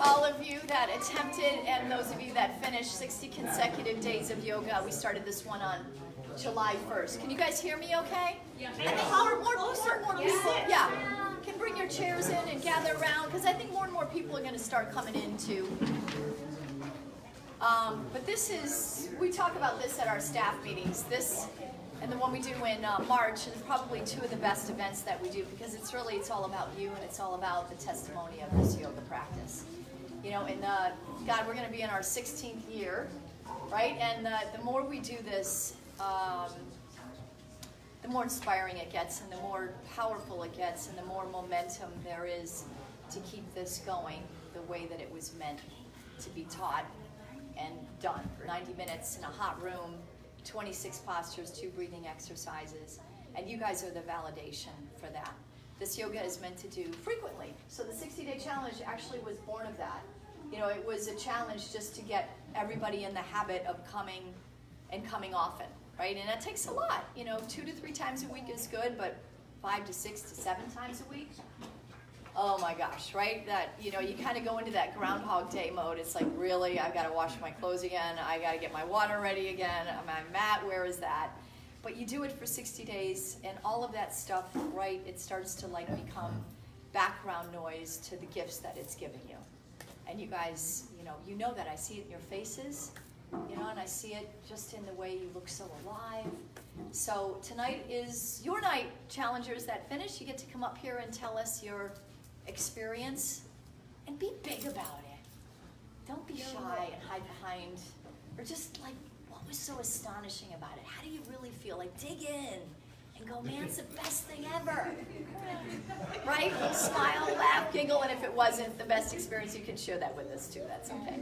all of you that attempted and those of you that finished 60 consecutive days of yoga. We started this one on July 1st. Can you guys hear me okay? Yeah. And more people, yeah, can bring your chairs in and gather around, because I think more and more people are going to start coming in too. But this is, we talk about this at our staff meetings. This and the one we do in March is probably two of the best events that we do, because it's all about you, and it's all about the testimony of this yoga practice. You know, and God, we're going to be in our 16th year, right? And the more we do this, the more inspiring it gets, and the more powerful it gets, and the more momentum there is to keep this going the way that it was meant to be taught and done. 90 minutes in a hot room, 26 postures, 2 breathing exercises, and you guys are the validation for that. This yoga is meant to do frequently. So the 60-day challenge actually was born of that. You know, it was a challenge just to get everybody in the habit of coming often, right? And it takes a lot. You know, 2 to 3 times a week is good, but 5 to 6 to 7 times a week, oh my gosh, right? That, you know, you kind of go into that Groundhog Day mode. It's like, really, I've got to wash my clothes again. I got to get my water ready again. My mat, where is that? But you do it for 60 days, and all of that stuff, right, it starts to like become background noise to the gifts that it's giving you. And you guys, you know that. I see it in your faces, and I see it just in the way you look so alive. So tonight is your night, challengers that finish. You get to come up here and tell us your experience, and be big about it. Don't be shy and hide behind, or just like, what was so astonishing about it? How do you really feel? Like, dig in and go, man, it's the best thing ever. Right? Smile, laugh, giggle, and if it wasn't the best experience, you can share that with us too. That's okay.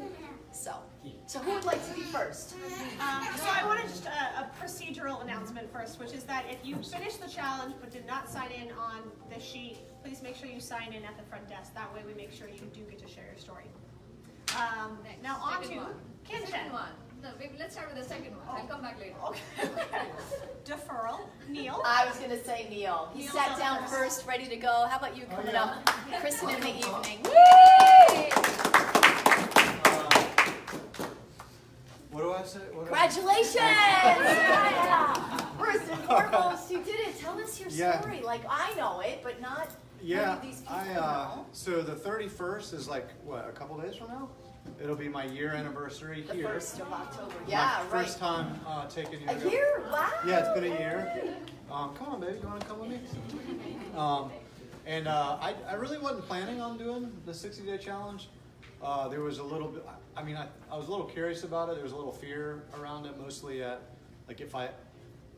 So who would like to be first? So I want to just a procedural announcement first, which is that if you finished the challenge but did not sign in on the sheet, please make sure you sign in at the front desk. That way we make sure you do get to share your story. Now on to Ken. Second one. No, let's start with the second one. I'll come back later. Okay. Deferral. Neil. I was going to say Neil. He sat down first, ready to go. How about you coming up? Kristen in the evening. Whee! What do I say? Congratulations! Yeah. First and foremost, you did it. Tell us your story. Like, I know it, but not many of these people know. So the 31st is like, what, a couple days from now? It'll be my year anniversary the here. The 1st of October. Yeah, my first time taking yoga. A year? Wow. Yeah, it's been a year. Come on, baby. You want to come with me? I really wasn't planning on doing the 60-day challenge. There was a little bit, I was a little curious about it. There was a little fear around it, mostly at, like, if I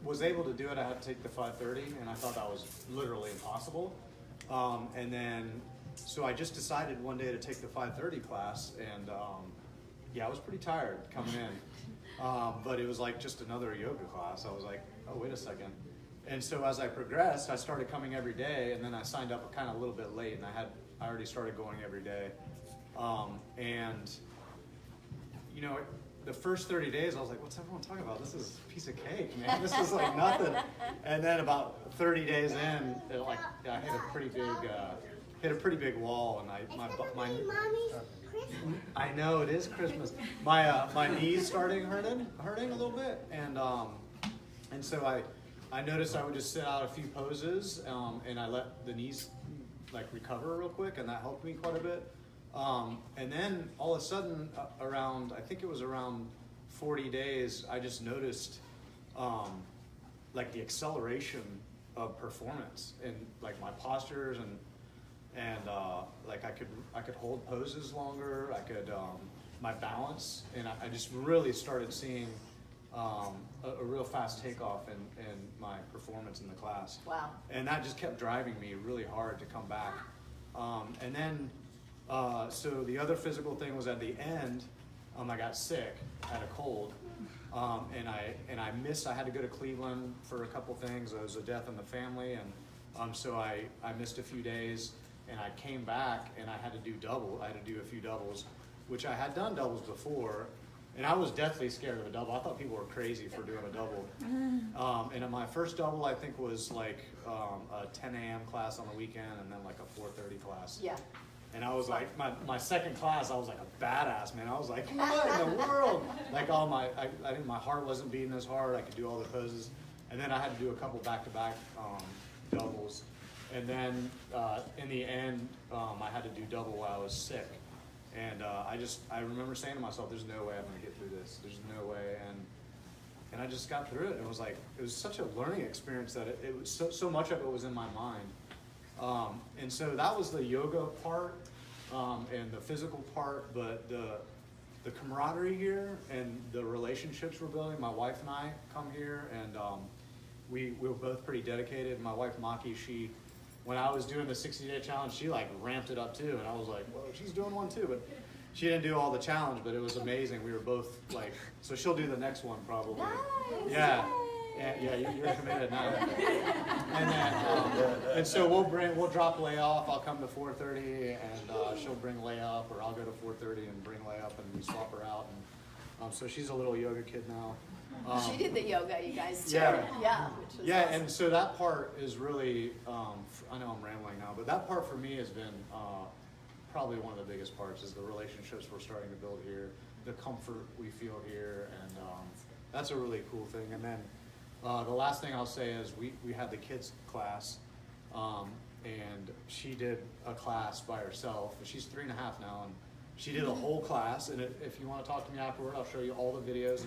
was able to do it, I had to take the 5:30, and I thought that was literally impossible. So I just decided one day to take the 5:30 class, and I was pretty tired coming in. But it was like just another yoga class. I was like, oh, wait a second. And so as I progressed, I started coming every day, and then I signed up kind of a little bit late, and I already started going every day. The first 30 days, I was like, what's everyone talking about? This is a piece of cake, man. This is like nothing. And then about 30 days in, I hit a pretty big wall, and I know it is Christmas. My knees started hurting a little bit, and so I noticed I would just sit out a few poses, and I let the knees like recover real quick, and that helped me quite a bit. And then all of a sudden, I think it was around 40 days, I just noticed like the acceleration of performance and like my postures and like I could hold poses longer. I could my balance, and I just really started seeing a real fast takeoff in my performance in the class. Wow! And that just kept driving me really hard to come back. And then. So the other physical thing was at the end, I got sick, I had a cold, and I had to go to Cleveland for a couple things. There was a death in the family, and so I missed a few days, and I came back, and I had to do a few doubles, which I had done doubles before, and I was deathly scared of a double. I thought people were crazy for doing a double. And my first double, I think, was like a 10 a.m. class on the weekend, and then like a 4:30 class. Yeah. And I was like, my second class, I was like a badass, man. I was like, what in the world? Like I think my heart wasn't beating as hard. I could do all the poses. And then I had to do a couple back-to-back doubles. And then in the end, I had to do double while I was sick. And I remember saying to myself, there's no way I'm gonna get through this. There's no way. And I just got through it. It was such a learning experience that it was so much of it was in my mind. And so that was the yoga part and the physical part, but the camaraderie here and the relationships we're building. My wife and I come here, and we were both pretty dedicated. My wife Maki, when I was doing the 60-day challenge, she like ramped it up too, and I was like, whoa, she's doing one too, but she didn't do all the challenge, but it was amazing. We were both like, so she'll do the next one probably. Nice. Yeah. Yeah, you're committed now. And then, and so we'll drop Leia off. I'll come to 4:30, and she'll bring Leia up, or I'll go to 4:30 and bring Leia up, and we swap her out. And so she's a little yoga kid now. She did the yoga, you guys too. Yeah. Yeah. Which was Yeah, awesome. and so that part is really, I know I'm rambling now, but that part for me has been probably one of the biggest parts, is the relationships we're starting to build here, the comfort we feel here, and that's a really cool thing. And then the last thing I'll say is we had the kids class, and she did a class by herself. She's 3.5 now, and she did a whole class. And if you want to talk to me afterward, I'll show you all the videos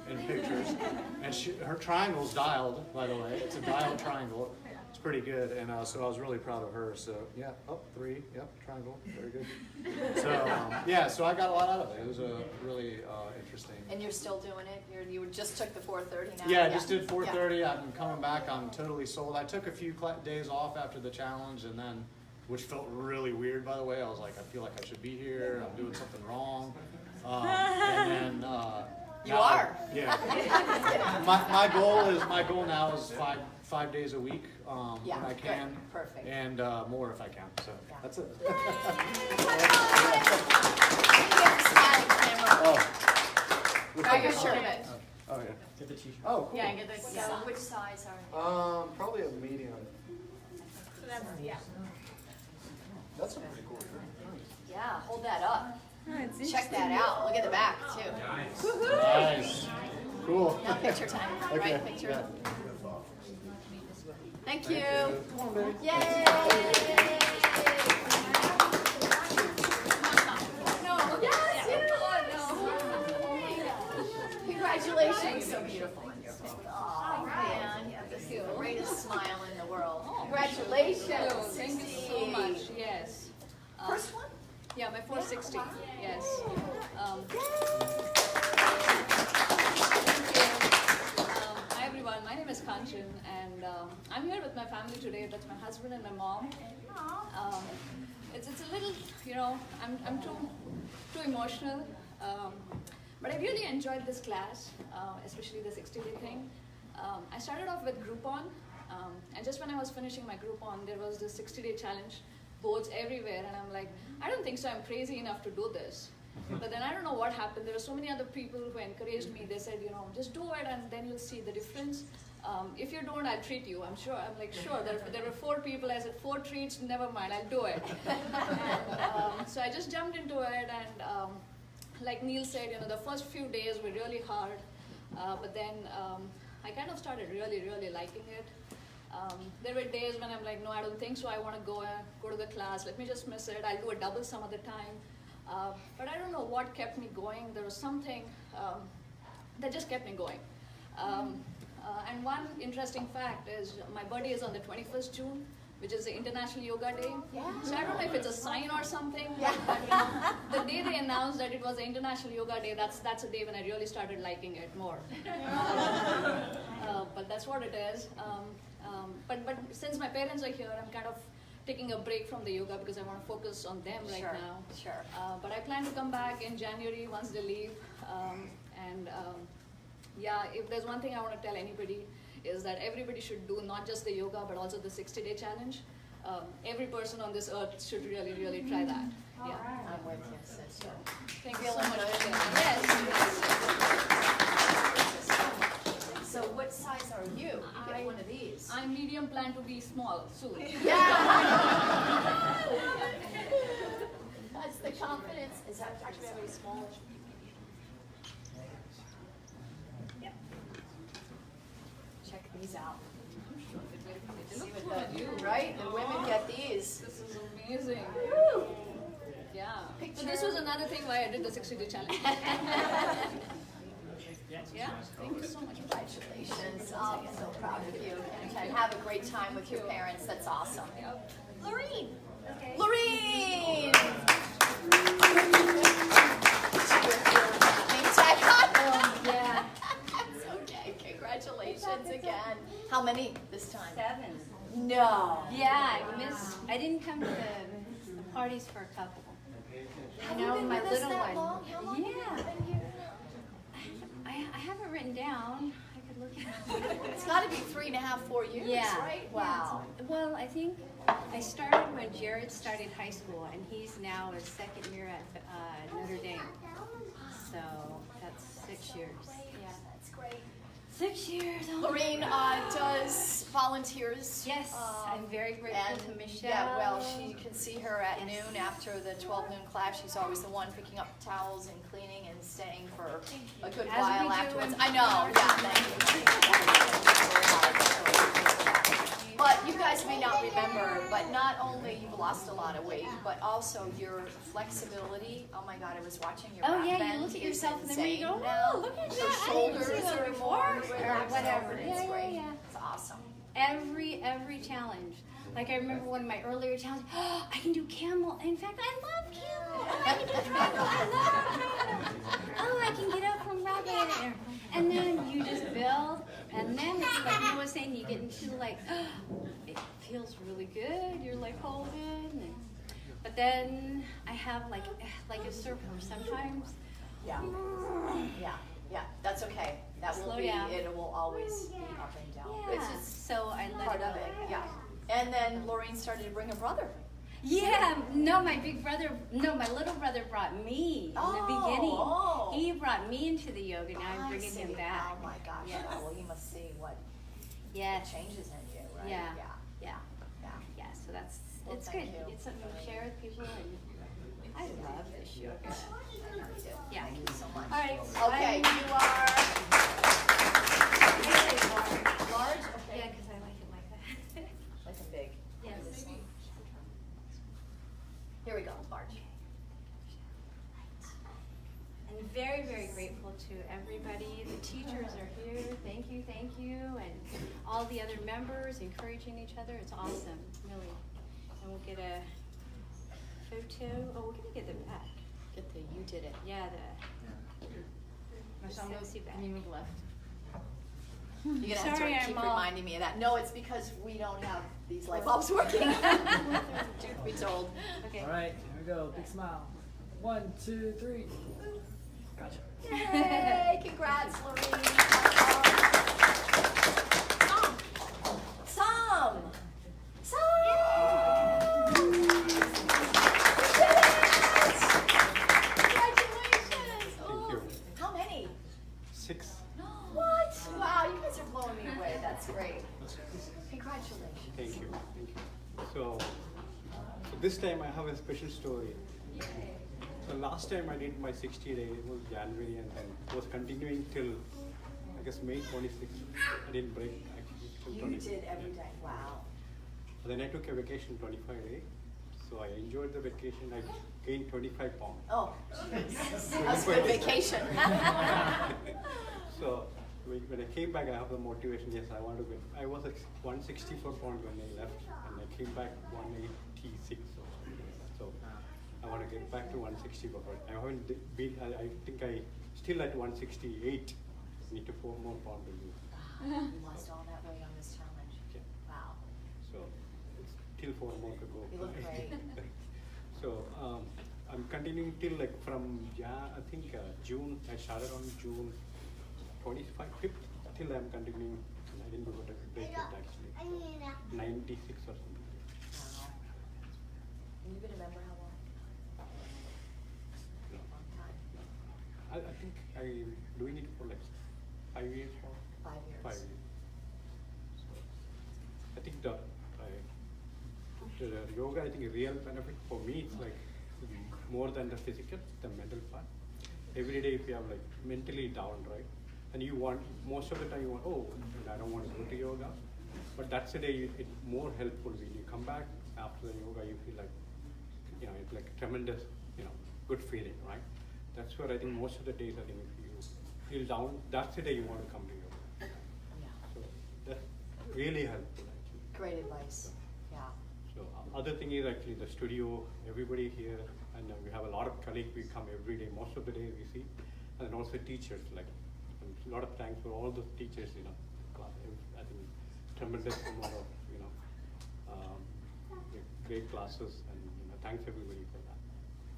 and pictures. And her triangle's dialed, by the way. It's a dialed triangle. It's pretty good, and so I was really proud of her. So yeah, 3, yep, triangle, very good. So so I got a lot out of it. It was a really interesting. And you're still doing it? You just took the 4:30 now? Yeah, I just did 4:30. I'm coming back. I'm totally sold. I took a few days off after the challenge, and then, which felt really weird, by the way. I was like, I feel like I should be here. I'm doing something wrong. And then You are. Yeah. my goal now is 5 days a week Yeah, when I can. good. Perfect. And more if I can. So that's it. Grab your shirt. Oh yeah. Get the t-shirt. Oh, cool. Yeah, and get the, So which size are you? Probably a medium. so that's, yeah. That's a pretty cool shirt. Yeah, hold that up. Check that out. Look at the back too. Nice. Cool. Now picture time. Okay. Right, picture. Yeah. Thank you. Come on, baby. Yay! No. Yes, you Oh, Congratulations. So beautiful. Oh man, you have the greatest smile in the world. Congratulations. no. Thank you so much. Yes. First one? Yeah, my 460. Yes. Hi everyone, my name is Kanchan, and I'm here with my family today. That's my husband and my mom. It's a little, I'm too emotional, but I really enjoyed this class, especially the 60-day thing. I started off with Groupon, and just when I was finishing my Groupon, there was this 60-day challenge boards everywhere, and I'm like, I don't think so, I'm crazy enough to do this. But then I don't know what happened. There were so many other people who encouraged me. They said, just do it and then you'll see the difference. If you don't, I'll treat you. I'm sure. I'm like, sure. There were 4 people. I said, 4 treats, never mind, I'll do it. And, so I just jumped into it, and like Neil said, the first few days were really hard. But then I kind of started really, really liking it. There were days when I'm like, no, I don't think so. I want to go to the class. Let me just miss it. I'll do a double some other time. But I don't know what kept me going. There was something that just kept me going. And one interesting fact is my birthday is on the 21st June, which is the International Yoga Day. Yeah. So I don't know if it's a sign or something. Yeah. But, the day they announced that it was the International Yoga Day, that's a day when I really started liking it more. But that's what it is. But since my parents are here, I'm kind of taking a break from the yoga because I want to focus on them right now. Sure. But I plan to come back in January once they leave. If there's one thing I want to tell anybody is that everybody should do not just the yoga but also the 60-day challenge. Every person on this earth should really, really try that. Yeah. I'm with you, sister. Thank you so Feeling much. good? Yes. So what size are you? You get one of these. I'm medium, plan to be small soon. Yeah. confidence. Is that actually very small? Yep. Check these out. They See look what good. the, right? The women get these. This is amazing. Woo! Yeah. So Picture. this was another thing why I did the 60-day challenge. Yeah. Thank you so much. Congratulations. Oh, I'm so proud of you. And have a great time with your parents. That's awesome. Yep. Lorene. Okay. Lorene! Name tag on? Yeah. That's okay. Congratulations again. How many this time? 7. No. Yeah, I didn't come to the parties for a couple. Have You you know, been my with us little that one. long? How long have you Yeah. been here? I have it written down. I could look at it. It's got to be 3.5, 4 years, Yeah. right? Yeah, Wow. well, I think I started when Jared started high school, and he's now his second year at Notre Dame. So that's 6 years. Yeah, That's great. 6 years. Oh. Lorene does volunteers. Yes, I'm very grateful And to Michelle. yeah, well, you can see her at Yes. noon after the 12 noon class. She's always the one picking up towels and cleaning and staying for a good As while we do afterwards. in I know, yeah, thank you. But you guys may not remember, but not only you've lost a lot of weight, but also your flexibility. Oh my God, I was watching your Oh back yeah, bend you look at is yourself and then you insane go, now. oh, look at Her that. I shoulders didn't see that are before. more Or whatever. It's Yeah, great. yeah. It's awesome. Every challenge. Like I remember one of my earlier challenges. Oh, I can do camel. In fact, I love camel. I can do camel. I love camel. Oh, I can get up from rabbit. And then you just build, and then it's like you were saying, you get into like, it feels really good. You're like holding, but then I have like a surfer sometimes. Yeah. Yeah. That's okay. That will Slow be. down. It will always be up and down. Yeah. It's just So I let part it of go it. like that. Yeah. And then Lorene started to bring a brother. Yeah, no, my little brother brought me in the beginning. Oh. He brought me into the yoga. Now I'm I bringing see. him back. Oh my gosh. Yes. Yeah. Well, you must see what Yes. changes in you, right? Yeah. Yeah. Yeah. Yeah. Yeah. So that's Well, it's thank good. you. It's something to share with people, and I love this yoga. Yeah. Thank you so much. All right. Okay, you are large. Okay. Yeah, because I like it like that. Like a big. Yes. Here we go, large. And very grateful to everybody. The teachers are here. Thank you, and all the other members encouraging each other. It's awesome, really. And we'll get a photo. Oh, we're gonna get the back. Get the you did it. Yeah, the Lucy back. move left. You're gonna have Sorry, to keep I'm all- reminding me of that. No, it's because we don't have these light bulbs working. Truth be told. Okay. All right, here we go. Big smile. 1, 2, 3. Gotcha. Yay! Congrats, Lorene. Some. Congratulations. Thank you. How many? 6. What? Wow, you guys are blowing me away. That's great. Congratulations. Thank you. Thank you. So this time I have a special story. So last time I did my 60 day, it was January, and then was continuing till I guess May 26th. I didn't break actually till You 26th. did every day. Wow. Then I took a vacation 25 days. So I enjoyed the vacation. I gained 25 pounds. Oh, that's a good vacation. So when I came back, I have the motivation. Yes, I want to win. I was at 164 pounds when I left, and I came back 186. So I want to get back to 164. I haven't been. I think I still at 168. Need to 4 more pounds to lose. You lost all that weight on this challenge. Yeah. Wow. So it's still 4 more to go. You look great. So I'm continuing till like from I think June. I started on June 25th till I'm continuing. I didn't go to break it actually. 96 or something. Wow. And you've been a member how long? No. Long time. I think I'm doing it for like 5 years now. 5 years. 5 years. So I think the yoga, I think real benefit for me, it's like more than the physical, the mental part. Every day if you have like mentally down, right? And you want, most of the time you want, oh, I don't want to go to yoga. But that's the day it's more helpful when you come back after the yoga, you feel like, it's like a tremendous, good feeling, right? That's where I think most of the days, I think if you feel down, that's the day you want to come to yoga. Yeah. So that's really helpful actually. Great advice. Yeah. So other thing is actually the studio, everybody here, and we have a lot of colleagues, we come every day, most of the day we see, and then also teachers, like a lot of thanks for all the teachers, class. I think tremendous amount of, great classes, and thanks everybody for that.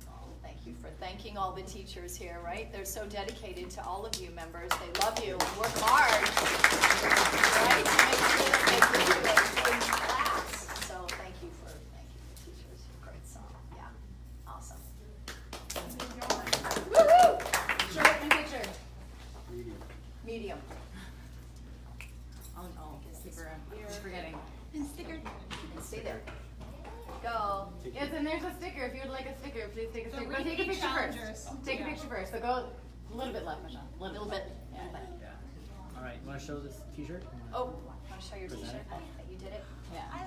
Oh, thank you for thanking all the teachers here, right? They're so dedicated to all of you members. They love you, work hard, right, to make sure that they graduate in class. So thank you for teachers. Great song. Yeah. Awesome. Woo-hoo! Short and picture. Medium. Medium. Oh, sticker. I'm forgetting. And sticker. And stay there. Go. Yes, and there's a sticker. If you would like a sticker, please take a The sticker. But take a repeat picture challengers. first. Take a picture first. So go a little bit left, Michelle. A little bit. Yeah. Yeah. All right, you want to show this T-shirt? Oh, want to show your t-shirt that you did it? Yeah.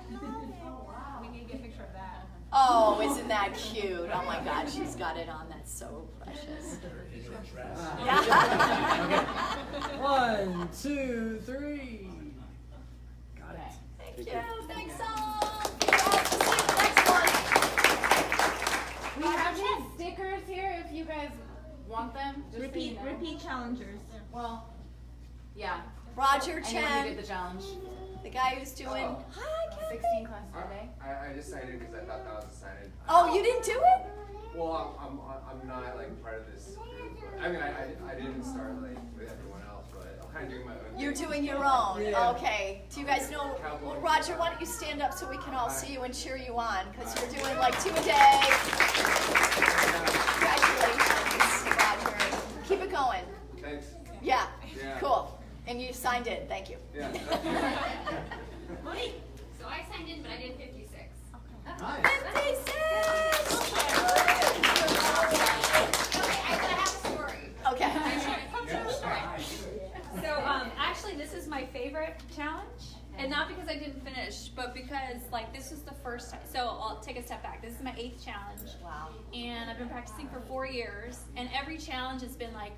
We need to get a picture of that. Oh, isn't that cute? Oh my God, she's got it on. That's so precious. Yeah. Okay. 1, 2, 3. Got it. Thank you. Thanks all. Next one. We have these stickers here if you guys want them. Just so you know. Repeat challengers. Well, yeah. Roger Anyone who Chen, did the challenge. the guy who's doing. Hi, Kevin. 16 classes a day. I just signed in because I thought that was a sign in. Oh, you didn't do it? Well, I'm not like part of this group. But, I mean, I didn't start like with everyone else, but I'm kind of doing my own. You're thing. doing your own. Yeah. Okay. Do you guys know? Well, Roger, why don't you stand up so we can all see you and cheer you on? Because you're doing like 2 a day. Congratulations, Roger. Keep it going. Thanks. Yeah. Yeah. Cool. And you signed in. Thank you. Yeah. Monique. So I signed in, but I did 56. Nice. 56! I have a story. Okay. So actually, this is my favorite challenge, and not because I didn't finish, but because like this is the first time. So I'll take a step back. This is my 8th challenge. Wow. And I've been practicing for 4 years, and every challenge has been like,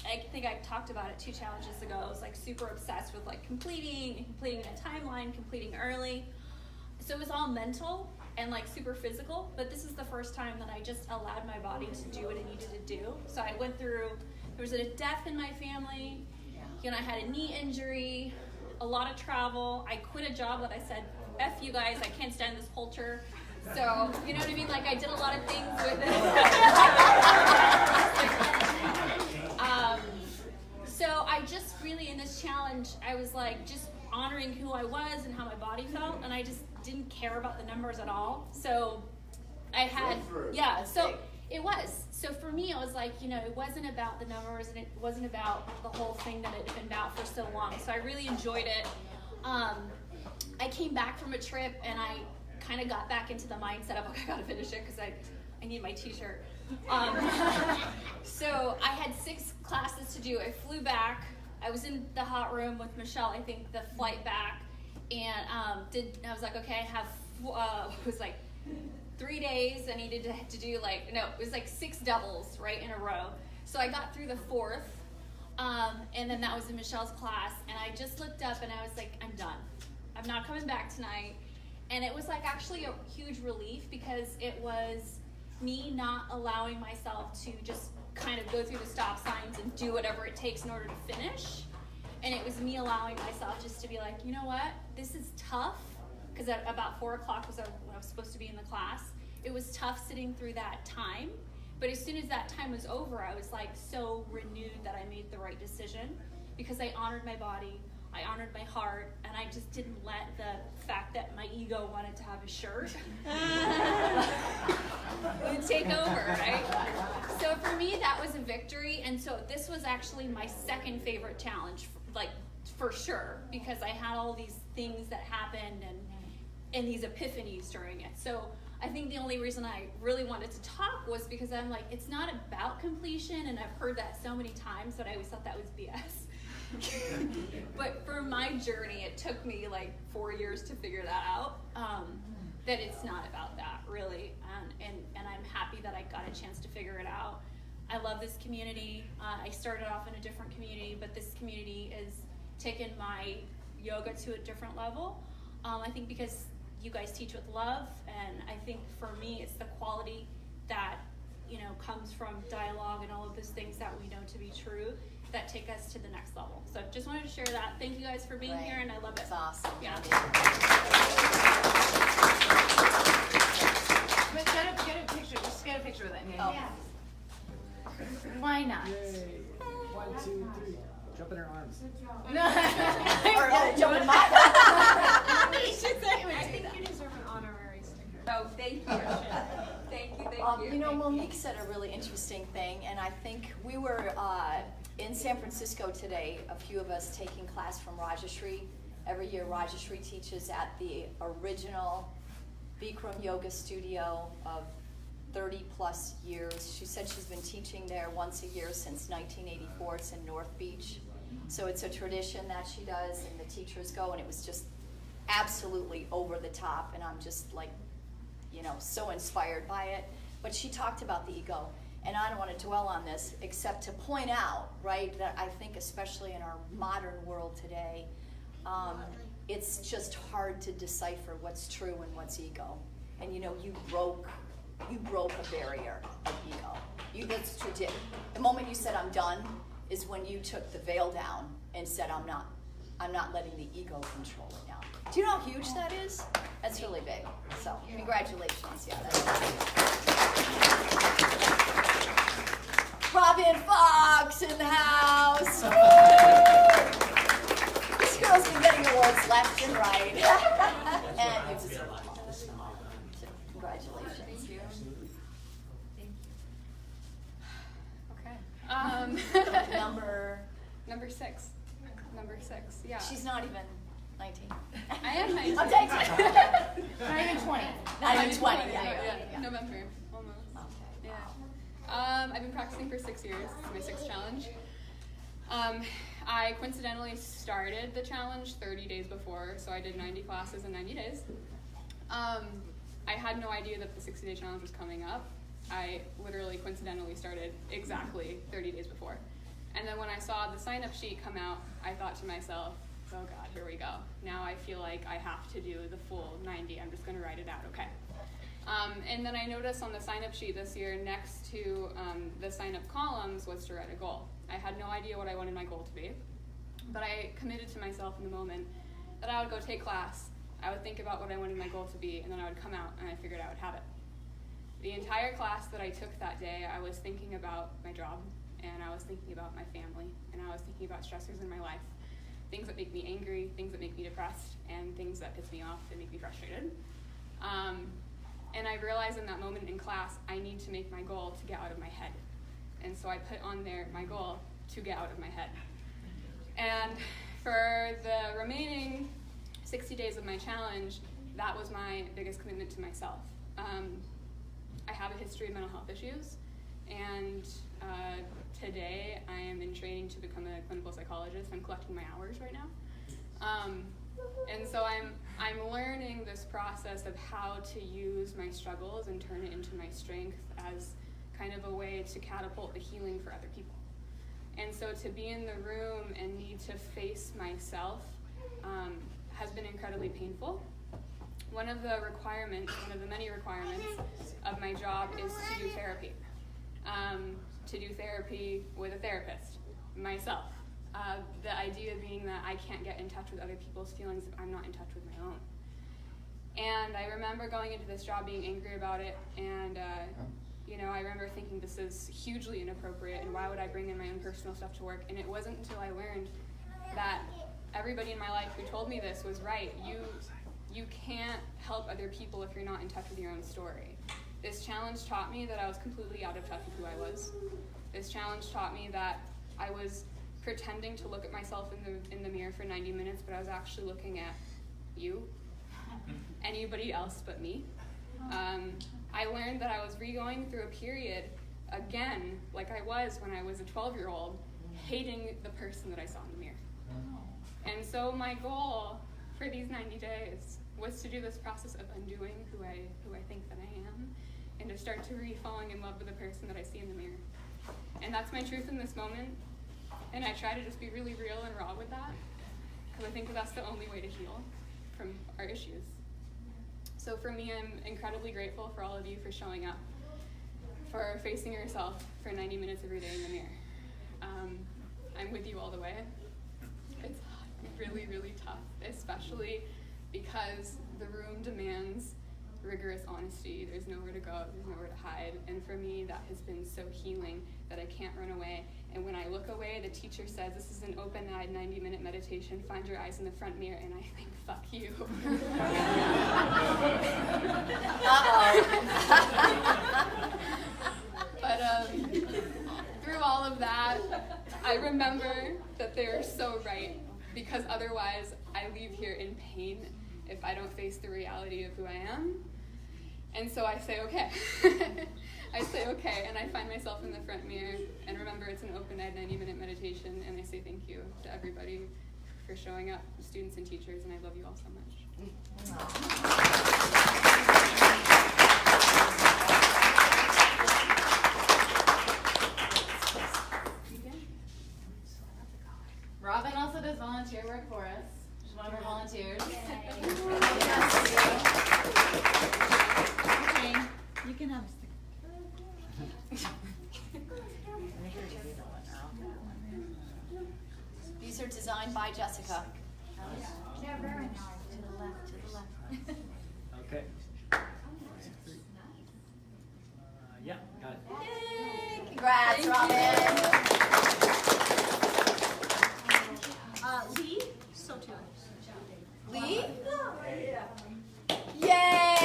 I think I talked about it 2 challenges ago. I was like super obsessed with like completing a timeline, completing early. So it was all mental and like super physical, but this is the first time that I just allowed my body to do what it needed to do. So I went through, there was a death in my family, I had a knee injury, a lot of travel. I quit a job that I said, F you guys, I can't stand this culture. So, you know what I mean? Like I did a lot of things with it. So I just really, in this challenge, I was like just honoring who I was and how my body felt, and I just didn't care about the numbers at all. So I had, so it was. So for me, it was like, it wasn't about the numbers, and it wasn't about the whole thing that it had been about for so long. So I really enjoyed it. I came back from a trip, and I kind of got back into the mindset of, okay, I gotta finish it because I need my t-shirt. So I had 6 classes to do. I flew back. I was in the hot room with Michelle, I think, the flight back, and I was like, okay, I have, it was like 3 days. I needed to do it was like 6 doubles right in a row. So I got through the 4th, and then that was in Michelle's class, and I just looked up and I was like, I'm done. I'm not coming back tonight. And it was like actually a huge relief because it was me not allowing myself to just kind of go through the stop signs and do whatever it takes in order to finish. And it was me allowing myself just to be like, you know what, this is tough. Because at about 4 o'clock was when I was supposed to be in the class. It was tough sitting through that time. But as soon as that time was over, I was like so renewed that I made the right decision because I honored my body, I honored my heart, and I just didn't let the fact that my ego wanted to have a shirt would take over, right? So for me, that was a victory, and so this was actually my 2nd favorite challenge, for sure, because I had all these things that happened and these epiphanies during it. So I think the only reason I really wanted to talk was because I'm like, it's not about completion, and I've heard that so many times, but I always thought that was BS. But for my journey, it took me like 4 years to figure that out, that it's not about that, really, and I'm happy that I got a chance to figure it out. I love this community. I started off in a different community, but this community has taken my yoga to a different level. I think because you guys teach with love, and I think for me it's the quality that comes from dialogue and all of those things that we know to be true that take us to the next level. So just wanted to share that. Thank you guys for being here, and I love it. It's awesome. Yeah. But get a picture. Just get a picture with it. Oh. Why not? Yay. 1, 2, 3. Jump in her arms. Or jump in my I think you deserve an honorary sticker. Oh, thank you. Thank you. Monique said a really interesting thing, and I think we were in San Francisco today, a few of us taking class from Rajashri. Every year Rajashri teaches at the original Bikram yoga studio of 30 plus years. She said she's been teaching there once a year since 1984. It's in North Beach. So it's a tradition that she does, and the teachers go, and it was just absolutely over the top, and I'm just like, so inspired by it. But she talked about the ego, and I don't want to dwell on this except to point out, right, that I think especially in our modern world today, it's just hard to decipher what's true and what's ego. And you broke a barrier of ego. That's tradition. The moment you said I'm done is when you took the veil down and said I'm not letting the ego control it now. Do you know how huge that is? That's really big. So congratulations. Yeah. Robin Fox in the house. This girl's been getting awards left and right. And you deserve them all. So congratulations. Okay. Number 6. Number 6. Yeah. She's not even 19. I am 19. I'm 19. Not even 20. Not even 20. Yeah. November, almost. Okay. Yeah. I've been practicing for 6 years. It's my 6th challenge. I coincidentally started the challenge 30 days before, so I did 90 classes in 90 days. I had no idea that the 60-day challenge was coming up. I literally coincidentally started exactly 30 days before. And then when I saw the sign-up sheet come out, I thought to myself, oh God, here we go. Now I feel like I have to do the full 90. I'm just going to write it out, okay. And then I noticed on the sign-up sheet this year, next to the sign-up columns was to write a goal. I had no idea what I wanted my goal to be, but I committed to myself in the moment that I would go take class, I would think about what I wanted my goal to be, and then I would come out and I figured I would have it. The entire class that I took that day, I was thinking about my job, and I was thinking about my family, and I was thinking about stressors in my life, things that make me angry, things that make me depressed, and things that piss me off and make me frustrated. And I realized in that moment in class, I need to make my goal to get out of my head. And so I put on there my goal to get out of my head. And for the remaining 60 days of my challenge, that was my biggest commitment to myself. I have a history of mental health issues, and today I am in training to become a clinical psychologist. I'm collecting my hours right now. And so I'm learning this process of how to use my struggles and turn it into my strength as kind of a way to catapult the healing for other people. And so to be in the room and need to face myself has been incredibly painful. One of the many requirements of my job is to do therapy. To do therapy with a therapist, myself. The idea being that I can't get in touch with other people's feelings if I'm not in touch with my own. And I remember going into this job being angry about it, and I remember thinking this is hugely inappropriate, and why would I bring in my own personal stuff to work? And it wasn't until I learned that everybody in my life who told me this was right. You can't help other people if you're not in touch with your own story. This challenge taught me that I was completely out of touch with who I was. This challenge taught me that I was pretending to look at myself in the mirror for 90 minutes, but I was actually looking at you, anybody else but me. I learned that I was re-going through a period again, like I was when I was a 12-year-old, hating the person that I saw in the mirror. And so my goal for these 90 days was to do this process of undoing who I think that I am, and to start to re-falling in love with the person that I see in the mirror. And that's my truth in this moment, and I try to just be really real and raw with that, because I think that that's the only way to heal from our issues. So for me, I'm incredibly grateful for all of you for showing up, for facing yourself for 90 minutes every day in the mirror. I'm with you all the way. It's really, really tough, especially because the room demands rigorous honesty. There's nowhere to go, there's nowhere to hide. And for me, that has been so healing that I can't run away. And when I look away, the teacher says, this is an open-eyed 90-minute meditation. Find your eyes in the front mirror. And I think, fuck you. But through all of that, I remember that they were so right, because otherwise I leave here in pain if I don't face the reality of who I am. And so I say, okay. I say, okay, and I find myself in the front mirror, and remember it's an open-eyed 90-minute meditation, and I say thank you to everybody for showing up, the students and teachers, and I love you all so much. Robin also does volunteer work for us. She's one of our volunteers. Okay, you can have a stick. These are designed by Jessica. They're very nice. To the left, to the left. Okay. Yeah, got it. Yay! Congrats, Robin. Lee, so too. Lee? Yay!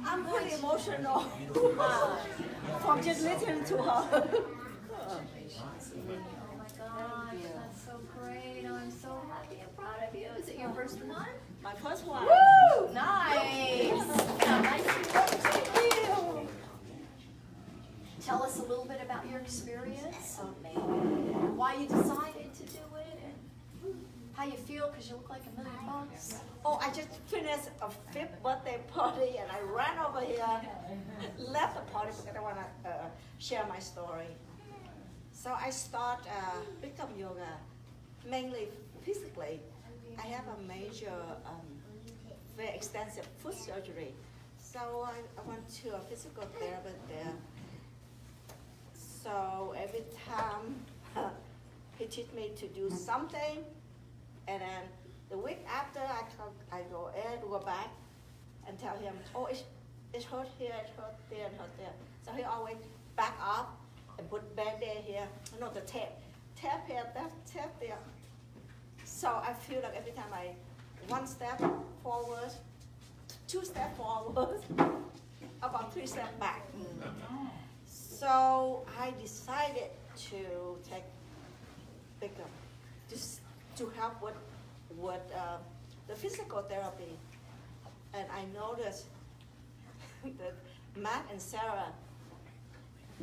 I'm pretty emotional from just listening to her. Oh my gosh, that's so great. Oh, I'm so happy and proud of you. Is it your first one? My first one. Woo! Nice! Yeah, nice work. Thank you. Tell us a little bit about your experience, why you decided to do it, and how you feel, because you look like $1,000,000. Oh, I just finished a 5th birthday party and I ran over here, left the party because I want to share my story. So I start Bikram yoga, mainly physically. I have a major, very extensive foot surgery. So I went to a physical therapist there. So every time he teach me to do something, and then the week after I go back and tell him, oh, it hurt here, it hurt there, and hurt there. So he always back up and put Band-Aid here, no, the tape here, tape there. So I feel like every time I, 1 step forward, 2 steps forward, about 3 steps back. So I decided to take Bikram to help with the physical therapy. And I noticed that Matt and Sarah,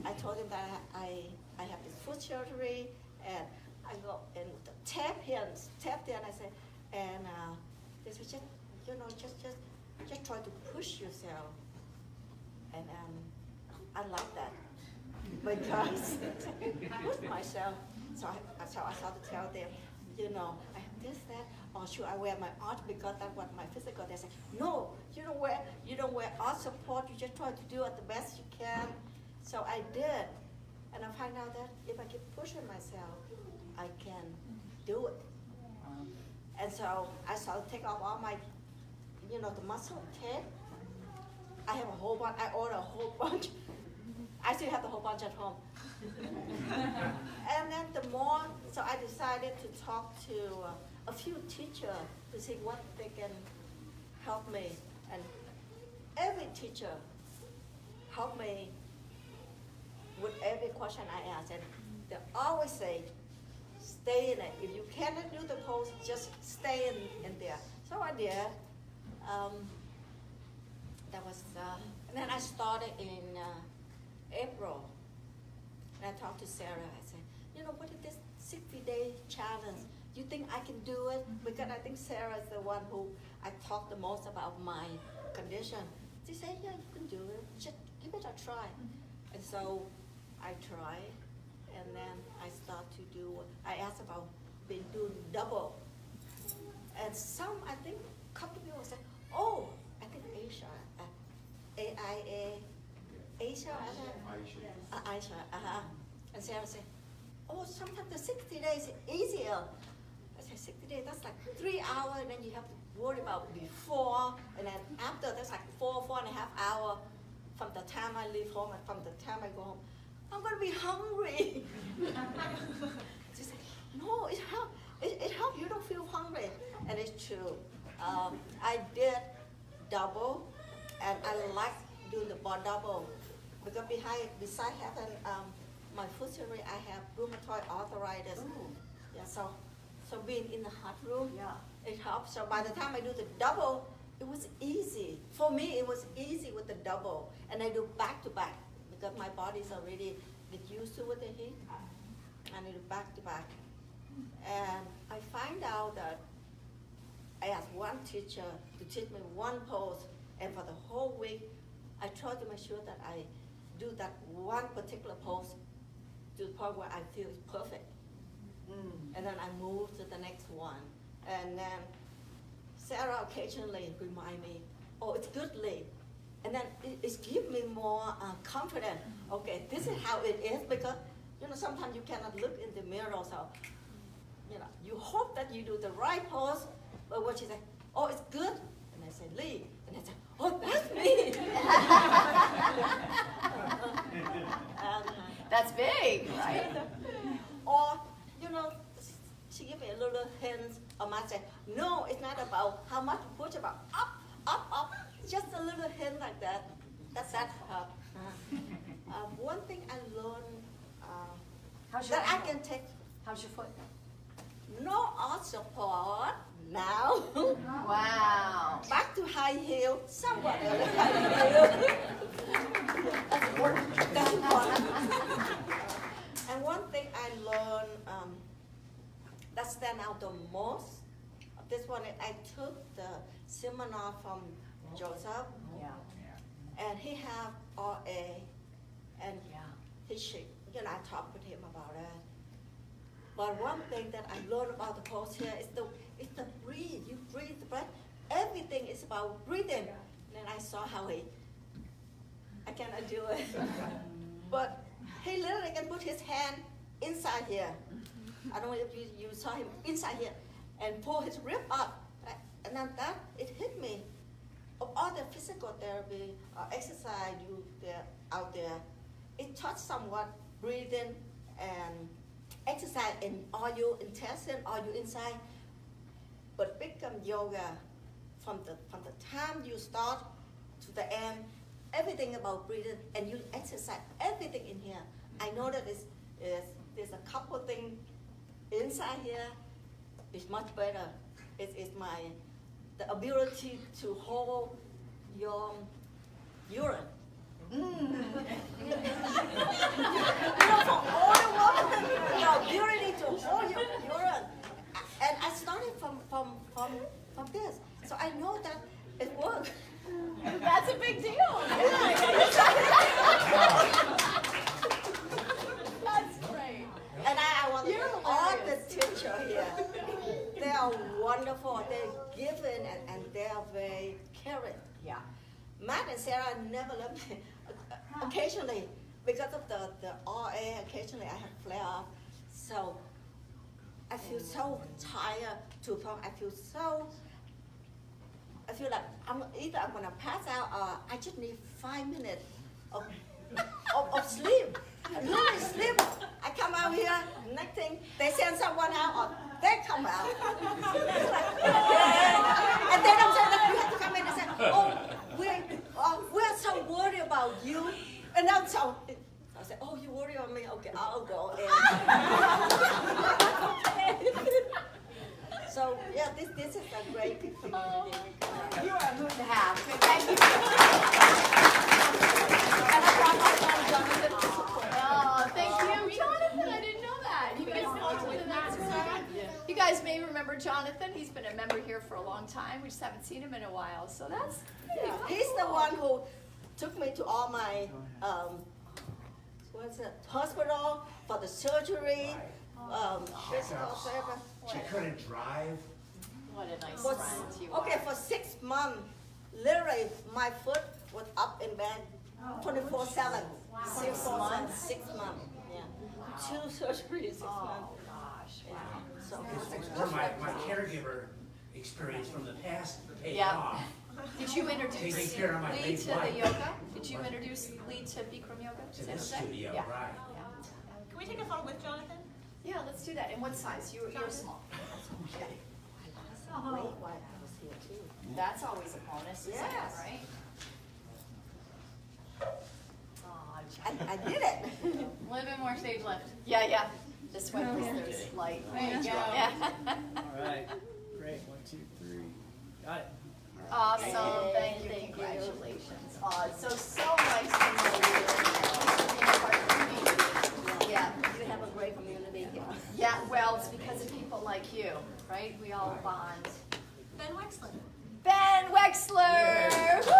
I told them that I have this foot surgery, and I go and the tap here, tap there, and I say, and they said, just try to push yourself. And I like that. Because I push myself. So I started to tell them, I have this, that, or should I wear my art because that's what my physical. They say, no, you don't wear art support. You just try to do it the best you can. So I did, and I find out that if I keep pushing myself, I can do it. And so I started to take off all my, the muscle tape. I have a whole bunch. I ordered a whole bunch. I still have the whole bunch at home. And then so I decided to talk to a few teachers to see what they can help me. And every teacher helped me with every question I asked. And they always say, stay in it. If you cannot do the pose, just stay in there. So I did. that was, and then I started in April. And I talked to Sarah. I said, you know, what is this 60-day challenge? You think I can do it? Because I think Sarah is the one who I talked the most about my condition. She said, yeah, you can do it. Just give it a try. And so I tried, and then I start to do, I asked about being doing double. And some, I think, a couple people said, oh, I think Aisha, Aisha, and Sarah said, oh, sometimes the 60 days is easier. I said, 60 days, that's like 3 hours, and then you have to worry about before, and then after, that's like 4.5 hours from the time I leave home and from the time I go home. I'm gonna be hungry. She said, no, it helps, you don't feel hungry. And it's true. I did double, and I like doing the bar double, because besides having my foot surgery, I have rheumatoid arthritis. Ooh. Yeah, so being in the hot room, it helps. So by the time I do the double, it was easy. For me, it was easy with the double, and I do back to back because my body's already get used to with the heat. And I do back to back, and I find out that I asked one teacher to teach me one pose, and for the whole week, I try to make sure that I do that one particular pose to the point where I feel it's perfect. And then I move to the next one. And then Sarah occasionally remind me, oh, it's good, Lee. And then it gives me more confidence. Okay, this is how it is, because sometimes you cannot look in the mirror, so you hope that you do the right pose, but what she said, oh, it's good. And I said, Lee. And I said, oh, that's me. That's big, right? Or, she gave me a little hint. Or might say, no, it's not about how much you push, about up, up, up. Just a little hint like that. That's that help. One thing I learned that I can take. How's your foot? No arch support now. Wow. Back to high heel, somewhat a little high heel. That's important. And one thing I learned that stand out the most, this one, I took the seminar from Joseph, and he have RA, and I talked with him about it. But one thing that I learned about the pose here is the breathe. You breathe the breath. Everything is about breathing. And then I saw how I cannot do it. But he literally can put his hand inside here. I don't know if you saw him inside here, and pull his rib up. And then it hit me. Of all the physical therapy or exercise out there, it touched somewhat breathing and exercise in all your intestine, all your inside. But Bikram yoga, from the time you start to the end, everything about breathing, and you exercise everything in here. I know that there's a couple things inside here is much better. It's the ability to hold your urine. For all the women, the ability to hold your urine. And I started from this. So I know that it works. That's a big deal. That's great. And I want to thank all the teachers here. They are wonderful. They're giving and they are very caring. Yeah. Matt and Sarah never left me. Occasionally, because of the RA, occasionally I have flare up. So I feel so tired to the point. I feel like I'm gonna pass out or I just need 5 minutes of sleep. I really sleep. I come out here, next thing, they send someone out or they come out. And they don't say that you have to come in and say, oh, we're so worried about you. And then so I say, oh, you worry about me? Okay, I'll go in. So yeah, this is a great community. You are good to have. Thank you. Oh, thank you, Jonathan. I didn't know that. You guys know Jonathan. That's really good. You guys may remember Jonathan. He's been a member here for a long time. We just haven't seen him in a while. So that's Yeah, he's the one who took me to all my what's it, hospital for the surgery. Physical therapy. She couldn't drive. what a nice For- friend you okay, are. for 6 months, literally my foot was up in bed 24/7. 6 months? 6 months. Yeah. 2 surgeries, 6 months. Oh gosh. Yeah. So Where my caregiver experience from the past paid Yeah. off. Did you introduce Taking care of my Lee late to the wife. yoga? Did you introduce Lee to Bikram yoga? To San this Jose? studio, Yeah. right. Can we take a photo with Jonathan? Yeah, let's do that. And what size? You're small. Okay. wait, why I was here too. That's always a bonus, isn't it, Yes. right? Aw, I did it. A little bit more stage left. yeah, yeah. This way, because there's light. There you go. Yeah. All right. Great. 1, 2, 3. Got it. Awesome, thank you, congratulations. So nice to know you. Being a part of the community. Yeah, You have a great community here. yeah, well, it's because of people like you, right? We all bond. Ben Wexler. Ben Wexler! Woo!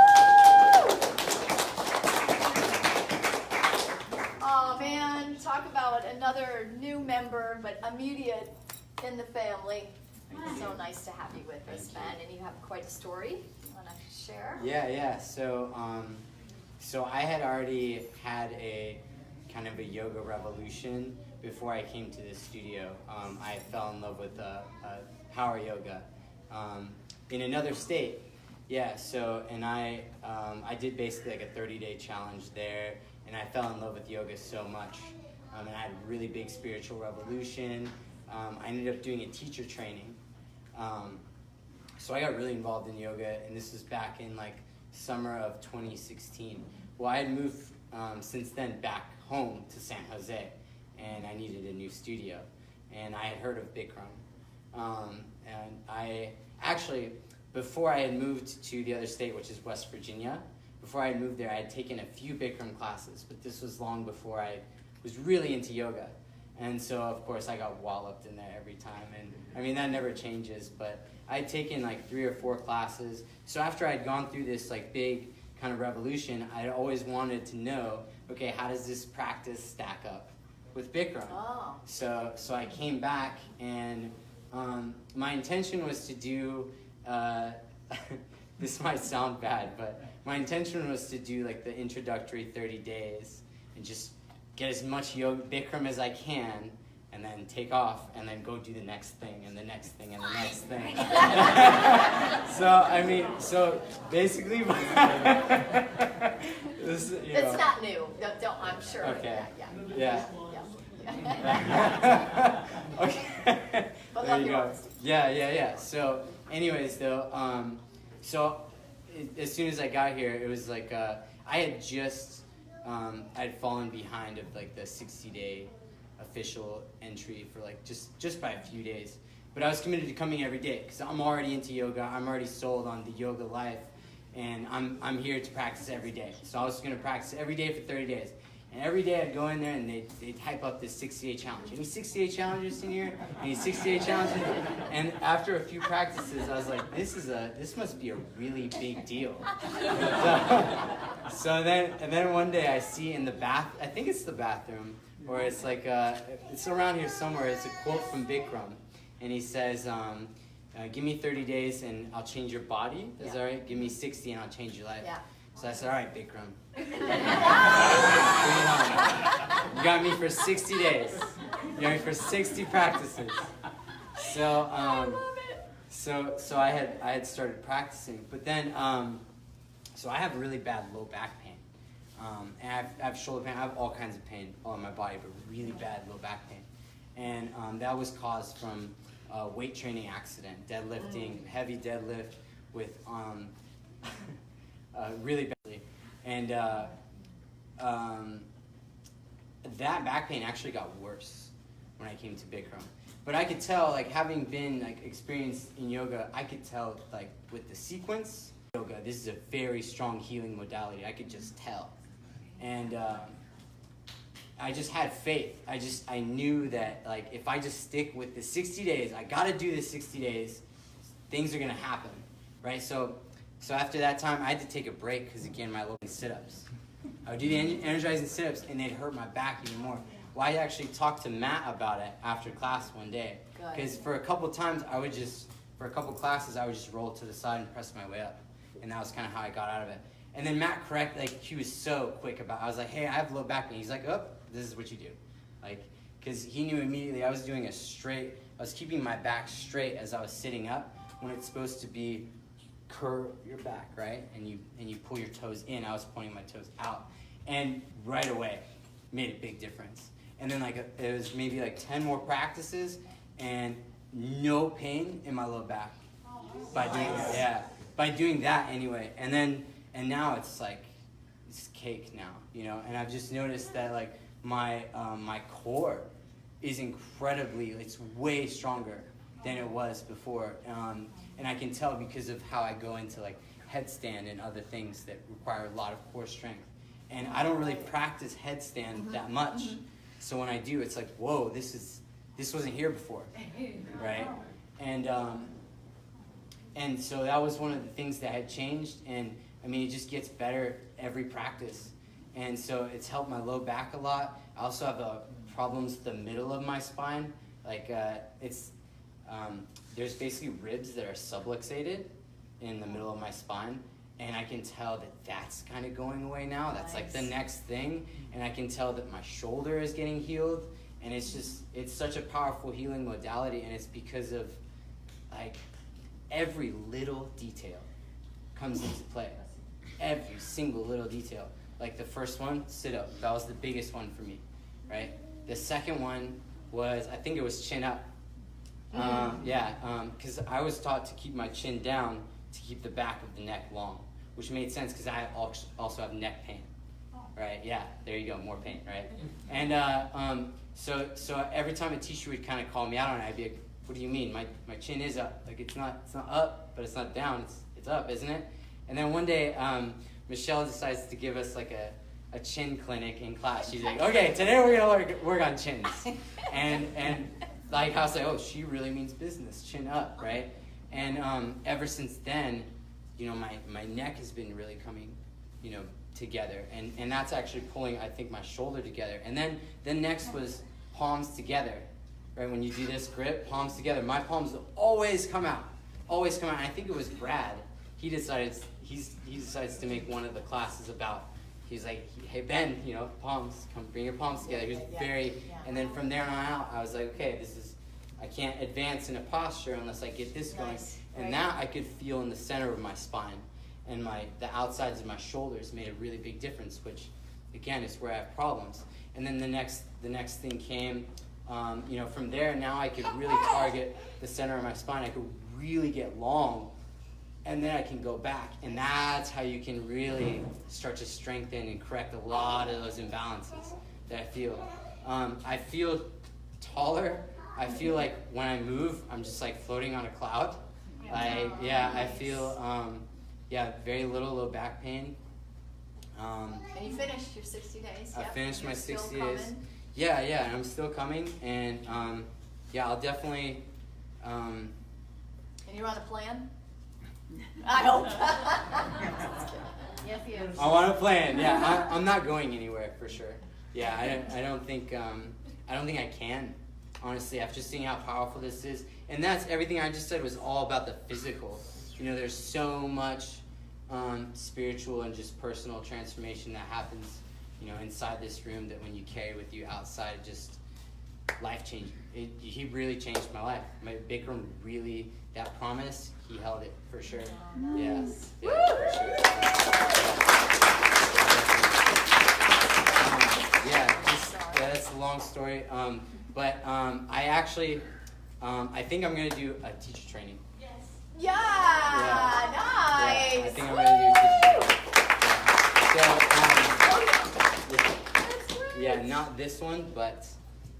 Oh man, talk about another new member, but immediate in the family. So nice to have you with us, Ben, and you have quite a story. You want to share? Yeah. So, so I had already had a kind of a yoga revolution before I came to this studio. I fell in love with power yoga in another state. Yeah. So, and I did basically like a 30-day challenge there, and I fell in love with yoga so much, and I had a really big spiritual revolution. I ended up doing a teacher training. So I got really involved in yoga, and this was back in like summer of 2016. Well, I had moved since then back home to San Jose, and I needed a new studio. And I had heard of Bikram. And I actually, before I had moved to the other state, which is West Virginia, before I had moved there, I had taken a few Bikram classes, but this was long before I was really into yoga. And so, of course, I got walloped in there every time. And I mean, that never changes, but I'd taken like 3 or 4 classes. So after I'd gone through this like big kind of revolution, I'd always wanted to know, okay, how does this practice stack up with Bikram? Oh. So I came back, and my intention was to do, this might sound bad, but my intention was to do like the introductory 30 days and just get as much yoga Bikram as I can, and then take off, and then go do the next thing, and the next thing, and the next thing. So basically, this, you know. It's not new. Don't, I'm sure. Okay. Yeah. Yeah. Okay. But There love you you go. always. Yeah. So, anyways, though, as soon as I got here, it was like I had just I'd fallen behind of like the 60-day official entry for like just by a few days. But I was committed to coming every day because I'm already into yoga. I'm already sold on the yoga life, and I'm here to practice every day. So I was going to practice every day for 30 days. And every day I'd go in there and they'd hype up this 60-day challenge. Any 60-day challenges in here? Any 60-day challenges? And after a few practices, I was like, this must be a really big deal. So then one day I see in the I think it's the bathroom, or it's like, it's around here somewhere, it's a quote from Bikram. And he says, give me 30 days and I'll change your body. Is that right? Give me 60 and I'll change your life. Yeah. So I said, all right, Bikram. Bring it on. You got me for 60 days. You got me for 60 practices. So, so I had started practicing, but then, so I have really bad low back pain. And I have shoulder pain. I have all kinds of pain all in my body, but really bad low back pain. And that was caused from a weight training accident, deadlifting, heavy deadlift with really badly. And that back pain actually got worse when I came to Bikram. But I could tell, like having been like experienced in yoga, I could tell like with the sequence yoga, this is a very strong healing modality. I could just tell, and I just had faith. I knew that like if I just stick with the 60 days, I got to do this 60 days, things are gonna happen, right? So after that time, I had to take a break because again, my low sit-ups. I would do the energizing sit-ups, and they'd hurt my back even more. Well, I actually talked to Matt about it after class one day, because for a couple times, for a couple classes, I would just roll to the side and press my way up, and that was kind of how I got out of it. And then Matt he was so quick about it. I was like, hey, I have low back pain. He's like, oh, this is what you do. Like, because he knew immediately I was doing I was keeping my back straight as I was sitting up, when it's supposed to be curve your back, right? And you pull your toes in. I was pointing my toes out. And right away, made a big difference. And then it was maybe like 10 more practices and no pain in my low back by doing that anyway. And now it's like, it's cake now, you know? And I've just noticed that like my core is it's way stronger than it was before. And I can tell because of how I go into like headstand and other things that require a lot of core strength. And I don't really practice headstand that much. So when I do, it's like, whoa, this wasn't here before, right? And so that was one of the things that had changed. And I mean, it just gets better every practice. And so it's helped my low back a lot. I also have problems with the middle of my spine. Like there's basically ribs that are subluxated in the middle of my spine. And I can tell that that's kind of going away now. That's like the next thing. And I can tell that my shoulder is getting healed. And it's such a powerful healing modality. And it's because of like every little detail comes into play. Every single little detail. Like the first one, sit up. That was the biggest one for me, right? The second one was, I think it was chin up. Because I was taught to keep my chin down to keep the back of the neck long, which made sense because I also have neck pain, right? Yeah, there you go, more pain, right? And so every time a teacher would kind of call me out on it, I'd be like, what do you mean? My chin is up. Like it's not up, but it's not down. It's up, isn't it? And then one day, Michelle decides to give us like a chin clinic in class. She's like, okay, today we're gonna work on chins. And like I was like, oh, she really means business, chin up, right? And ever since then, you know, my neck has been really coming, you know, together. And that's actually pulling, I think, my shoulder together. And then next was palms together, right? When you do this grip, palms together. My palms always come out. And I think it was Brad. He decides to make one of the classes about, he's like, hey, Ben, you know, palms, come bring your palms together. He was and then from there on out, I was like, okay, I can't advance in a posture unless I get this going. And that I could feel in the center of my spine, and the outsides of my shoulders made a really big difference, which again is where I have problems. And then the next thing came, you know, from there now I could really target the center of my spine. I could really get long, and then I can go back, and that's how you can really start to strengthen and correct a lot of those imbalances that I feel. I feel taller. I feel like when I move, I'm just like floating on a cloud. I feel, very little low back pain. And you finished your 60 days. I finished my 60 days. Yeah, and I'm still coming, and I'll definitely. And you're on a plan? I hope. Yes, he is. I want a plan. Yeah, I'm not going anywhere for sure. Yeah, I don't think I can. Honestly, after seeing how powerful this is, and that's everything I just said was all about the physical. You know, there's so much spiritual and just personal transformation that happens, you know, inside this room that when you carry with you outside, just life-changing. He really changed my life. My Bikram really, that promise, he held it for sure. Yeah, for sure. That's a long story. But I actually, I think I'm going to do a teacher training. Yes. Nice. Yeah, I think I'm going to do a teacher training. So, not this one, but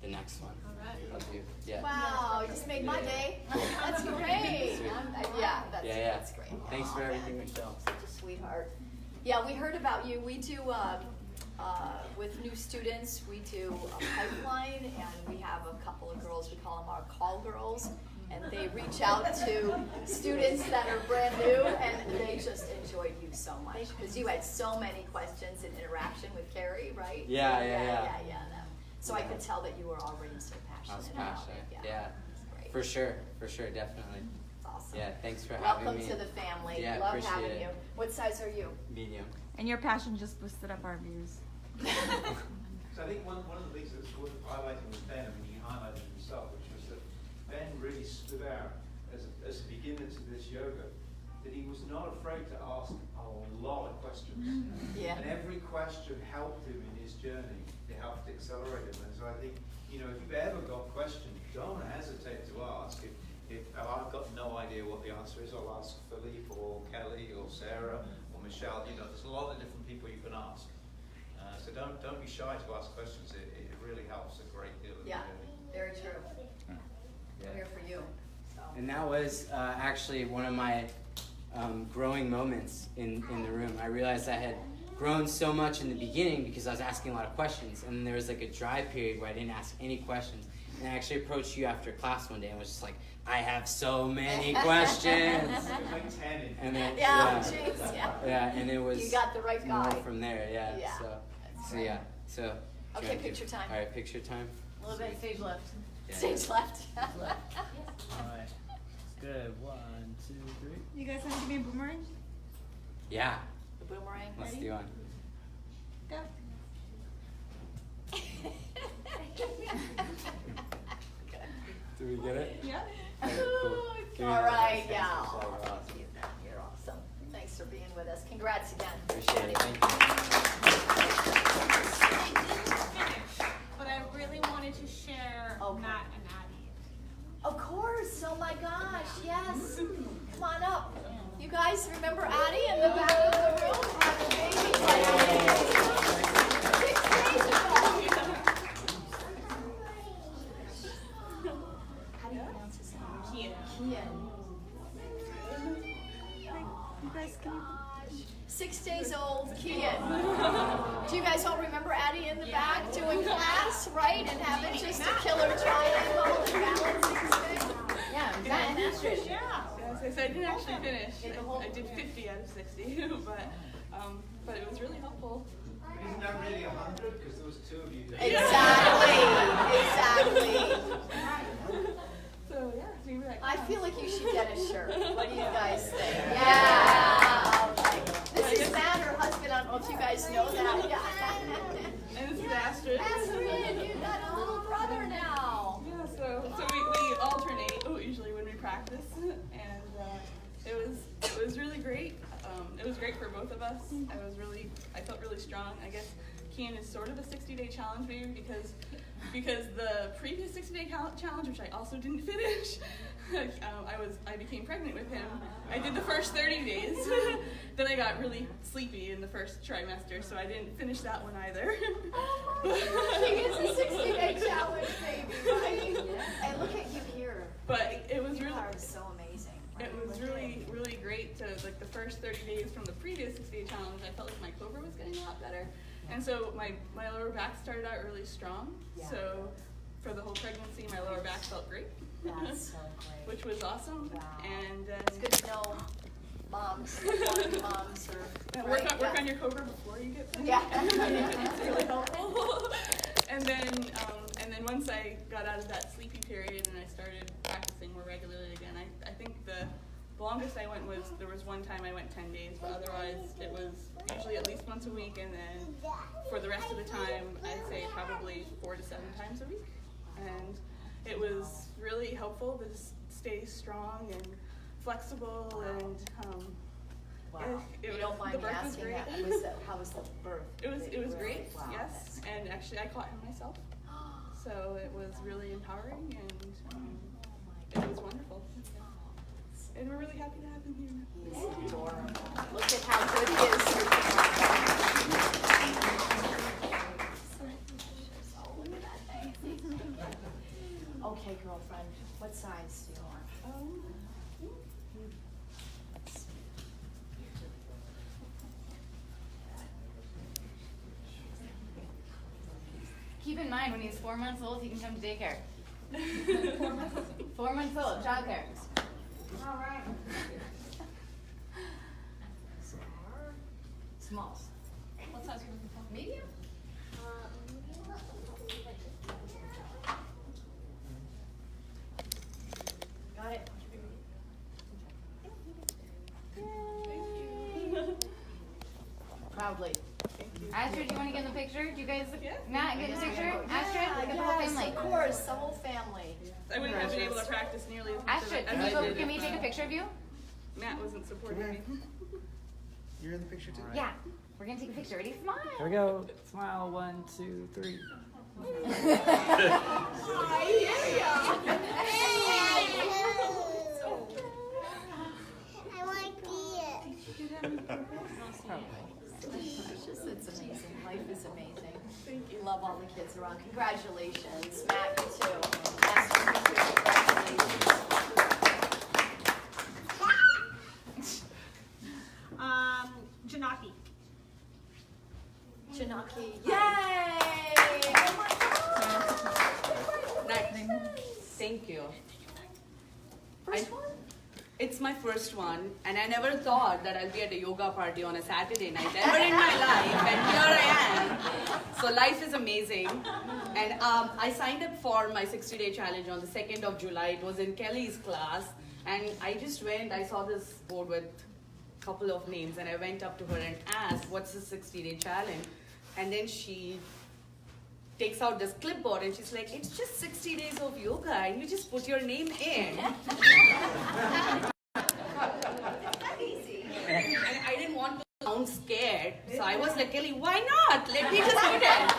the next one. All right. I'll do. Yeah. Wow, you just made my day. That's great. Yeah, that's great. Thanks Aw, for everything, man. Michelle. Such a sweetheart. Yeah, we heard about you. We do, with new students, we do a pipeline, and we have a couple of girls, we call them our call girls, and they reach out to students that are brand new, and they just enjoyed you so much, because you had so many questions and interaction with Carrie, right? Yeah. No. So I could tell that you were already so passionate. I was about passionate. it. Yeah. Great. For sure, definitely. Awesome. Yeah, thanks for having Welcome me. to the family. Yeah, Love appreciate having it. you. What size are you? Medium. And your passion just boosted up our views. So I think one of the things that's worth highlighting with Ben, I mean, he highlighted himself, which was that Ben really stood out as a beginner to this yoga, that he was not afraid to ask a lot of questions. Yeah. And every question helped him in his journey. It helped accelerate him. And so I think, if you've ever got questions, don't hesitate to ask. If I've got no idea what the answer is, I'll ask Philippe or Kelly or Sarah or Michelle. There's a lot of different people you can ask. So don't be shy to ask questions. It really helps a great deal of the journey. Very true. We're here for you. So. And that was actually one of my growing moments in the room. I realized I had grown so much in the beginning because I was asking a lot of questions, and then there was like a dry period where I didn't ask any questions. And I actually approached you after class one day and was just like, I have so many questions. Like 10 in. And then, Yeah, and it was you got the right guy. more from there. Yeah. So. Okay, picture time. All right, picture time. A little bit stage left. Yeah. Stage left. All right. Good. 1, 2, 3. You guys want to give me a boomerang? Yeah. The boomerang. Let's Ready? do one. Go. Do we get it? Yeah. Okay, cool. Give me All that. right, yeah. Awesome. You're awesome. Thanks for being with us. Congrats again. Appreciate it. Thank you. But I really wanted to share Matt and Addie. Of course. Oh my gosh. Yes. Come on up. You guys remember Addie in the back of the room? Had the baby. 6 days ago. How do you pronounce his name? Kian. You guys can. 6 days old, Kian. Do you guys all remember Addie in the back doing class, right? And having just a killer triangle and balancing stick? Yeah, Matt and Astrid. Yeah. Yes, I didn't actually finish. I did 50 out of 60, but it was really helpful. But isn't that really 100? Because there was 2 of you. Exactly. So yeah, maybe I feel like you should get a shirt. What do you guys think? Yeah. Okay. This is Matt, her husband. I don't know if you guys know that. Yeah. And this is Astrid. Astrid, you got a little brother now. Yeah, so we alternate usually when we practice, and it was really great. It was great for both of us. I felt really strong. I guess Kian is sort of a 60-day challenge maybe because the previous 60-day challenge, which I also didn't finish, I became pregnant with him. I did the first 30 days. Then I got really sleepy in the first trimester, so I didn't finish that one either. She gets a 60-day challenge, baby, right? And look at you here. But it was You really are so amazing. It was really great to, like, the first 30 days from the previous 60-day challenge, I felt like my core was getting a lot better. And so my lower back started out really strong. Yeah. So for the whole pregnancy, my lower back felt great. That's so great. Which was awesome. Wow. And It's good to know moms, moms are work great. on your cobra before you get pregnant. Yeah. It's really helpful. And then once I got out of that sleepy period and I started practicing more regularly again, I think the longest I went there was one time I went 10 days, but otherwise it was usually at least once a week, and then for the rest of the time, I'd say probably 4 to 7 times a week. And it was really helpful to stay strong and flexible, and Wow. It You don't mind the me birth was asking great. how was the birth? It was great, Wow, yes. that's And actually I caught him myself. So it was really empowering, and it was wonderful. And we're really happy to have him here. He's adorable. Look at how good he is. Oh, look at that baby. Okay, girlfriend, what size do you want? Keep in mind, when he's 4 months old, he can come to daycare. 4 months old, childcare. All right. Smalls. What size are you looking for? Medium? Got it? Proudly. Astrid, do you want to get in the picture? Do you guys, Matt, get in the picture? Astrid, get the whole Yes, family. of course, the whole family. I wouldn't have been able to practice nearly as much Astrid, as I did. can we take a picture of you? Matt wasn't supporting me. You're in the picture too. Yeah. We're going to take a picture. Ready? Smile. Here we go. Smile. 1, 2, 3. I like it. It's amazing. Life is amazing. Thank you. Love all the kids around. Congratulations. Matt, you too. Master, you too. Congratulations. Janaki. Janaki. Yay! Oh my God. Thank you. First one? It's my first one, and I never thought that I'll be at a yoga party on a Saturday night ever in my life, and here I am. So life is amazing. And I signed up for my 60-day challenge on the 2nd of July. It was in Kelly's class, and I just went, I saw this board with a couple of names, and I went up to her and asked, what's the 60-day challenge? And then she takes out this clipboard and she's like, it's just 60 days of yoga and you just put your name in. And I didn't want to sound scared, so I was like, Kelly, why not? Let me just put it.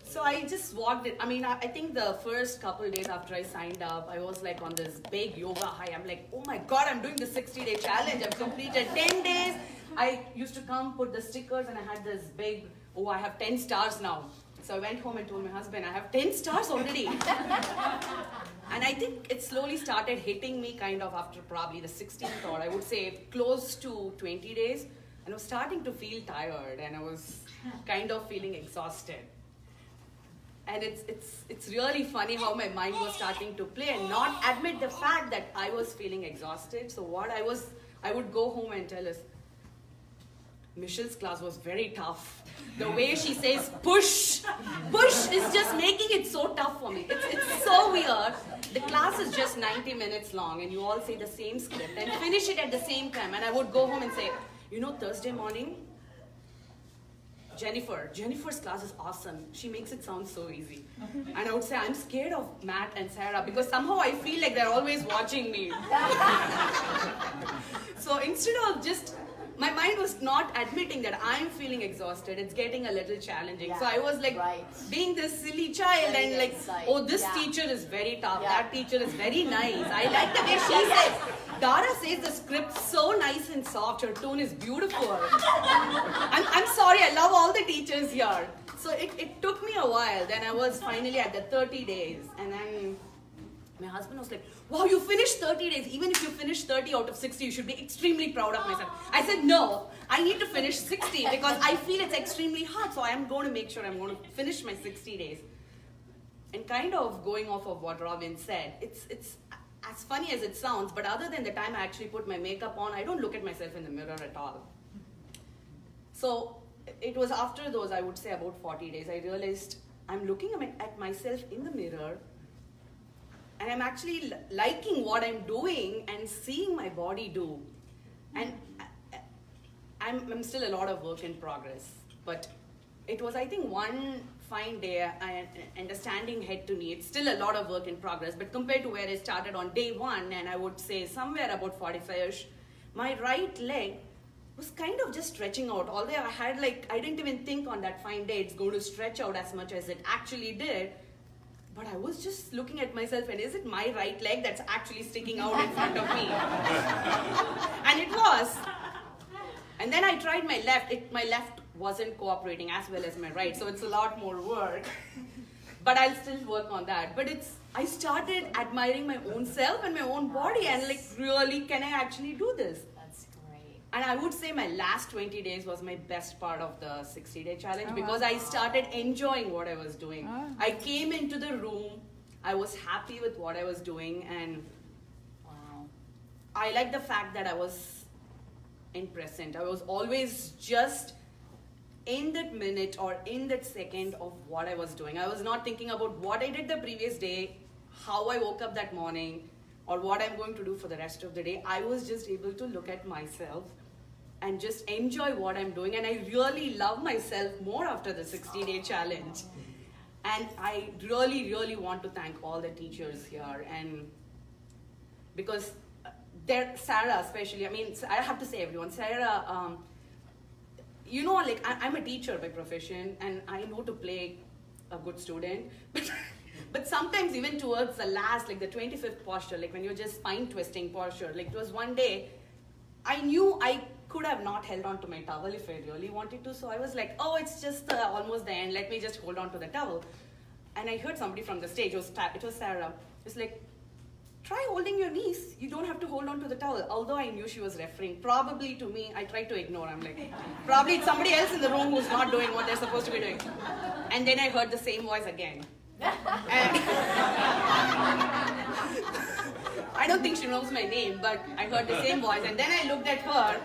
So I just walked it. I mean, I think the first couple of days after I signed up, I was like on this big yoga high. I'm like, oh my God, I'm doing the 60-day challenge. I've completed 10 days. I used to come, put the stickers, and I had this big, oh, I have 10 stars now. So I went home and told my husband, I have 10 stars already. And I think it slowly started hitting me kind of after probably the 16th, or I would say close to 20 days. And I was starting to feel tired, and I was kind of feeling exhausted. And it's really funny how my mind was starting to play and not admit the fact that I was feeling exhausted. So what I would go home and tell us, Michelle's class was very tough. The way she says push is just making it so tough for me. It's so weird. The class is just 90 minutes long and you all say the same script and finish it at the same time. And I would go home and say, you know, Thursday morning, Jennifer's class is awesome. She makes it sound so easy. And I would say, I'm scared of Matt and Sarah because somehow I feel like they're always watching me. So instead of just, my mind was not admitting that I'm feeling exhausted. It's getting a little challenging. Yeah. So I was like being this silly child and like, oh, this teacher is very tough. That teacher is very nice. I like the way she says. Dara says the script so nice and soft. Her tone is beautiful. I'm sorry. I love all the teachers here. So it took me a while. Then I was finally at the 30 days. And then my husband was like, wow, you finished 30 days. Even if you finish 30 out of 60, you should be extremely proud of myself. I said, no, I need to finish 60 because I feel it's extremely hard. So I am going to make sure I'm going to finish my 60 days. And kind of going off of what Robin said, it's as funny as it sounds, but other than the time I actually put my makeup on, I don't look at myself in the mirror at all. So it was after those, I would say about 40 days, I realized I'm looking at myself in the mirror and I'm actually liking what I'm doing and seeing my body do. And I'm still a lot of work in progress, but it was, I think, one fine day and a standing head to knee. It's still a lot of work in progress, but compared to where I started on day one, and I would say somewhere about 45-ish, my right leg was kind of just stretching out. Although I didn't even think on that fine day it's going to stretch out as much as it actually did. But I was just looking at myself and is it my right leg that's actually sticking out in front of me? And it was. And then I tried my left. My left wasn't cooperating as well as my right, so it's a lot more work. But I'll still work on that. But I started admiring my own self and my own body, and like, really, can I actually do this? That's great. And I would say my last 20 days was my best part of the 60-day challenge, Oh, because wow. I started enjoying what I was doing. Oh. I came into the room, I was happy with what I was doing, and wow. I like the fact that I was in present. I was always just in that minute or in that second of what I was doing. I was not thinking about what I did the previous day, how I woke up that morning, or what I'm going to do for the rest of the day. I was just able to look at myself and just enjoy what I'm doing. And I really love myself more after the 60-day challenge. And I really, really want to thank all the teachers here. And because Sarah especially, I mean, I have to say everyone, Sarah, you know, like I'm a teacher by profession, and I know to play a good student, but sometimes even towards the last, like the 25th posture, like when you're just spine twisting posture, like it was one day, I knew I could have not held on to my towel if I really wanted to, so I was like, oh, it's just almost the end, let me just hold on to the towel. And I heard somebody from the stage, it was Sarah, it's like, try holding your knees. You don't have to hold on to the towel. Although I knew she was referring probably to me, I tried to ignore. I'm like, probably it's somebody else in the room who's not doing what they're supposed to be doing. And then I heard the same voice again. And I don't think she knows my name, but I heard the same voice. And then I looked at her,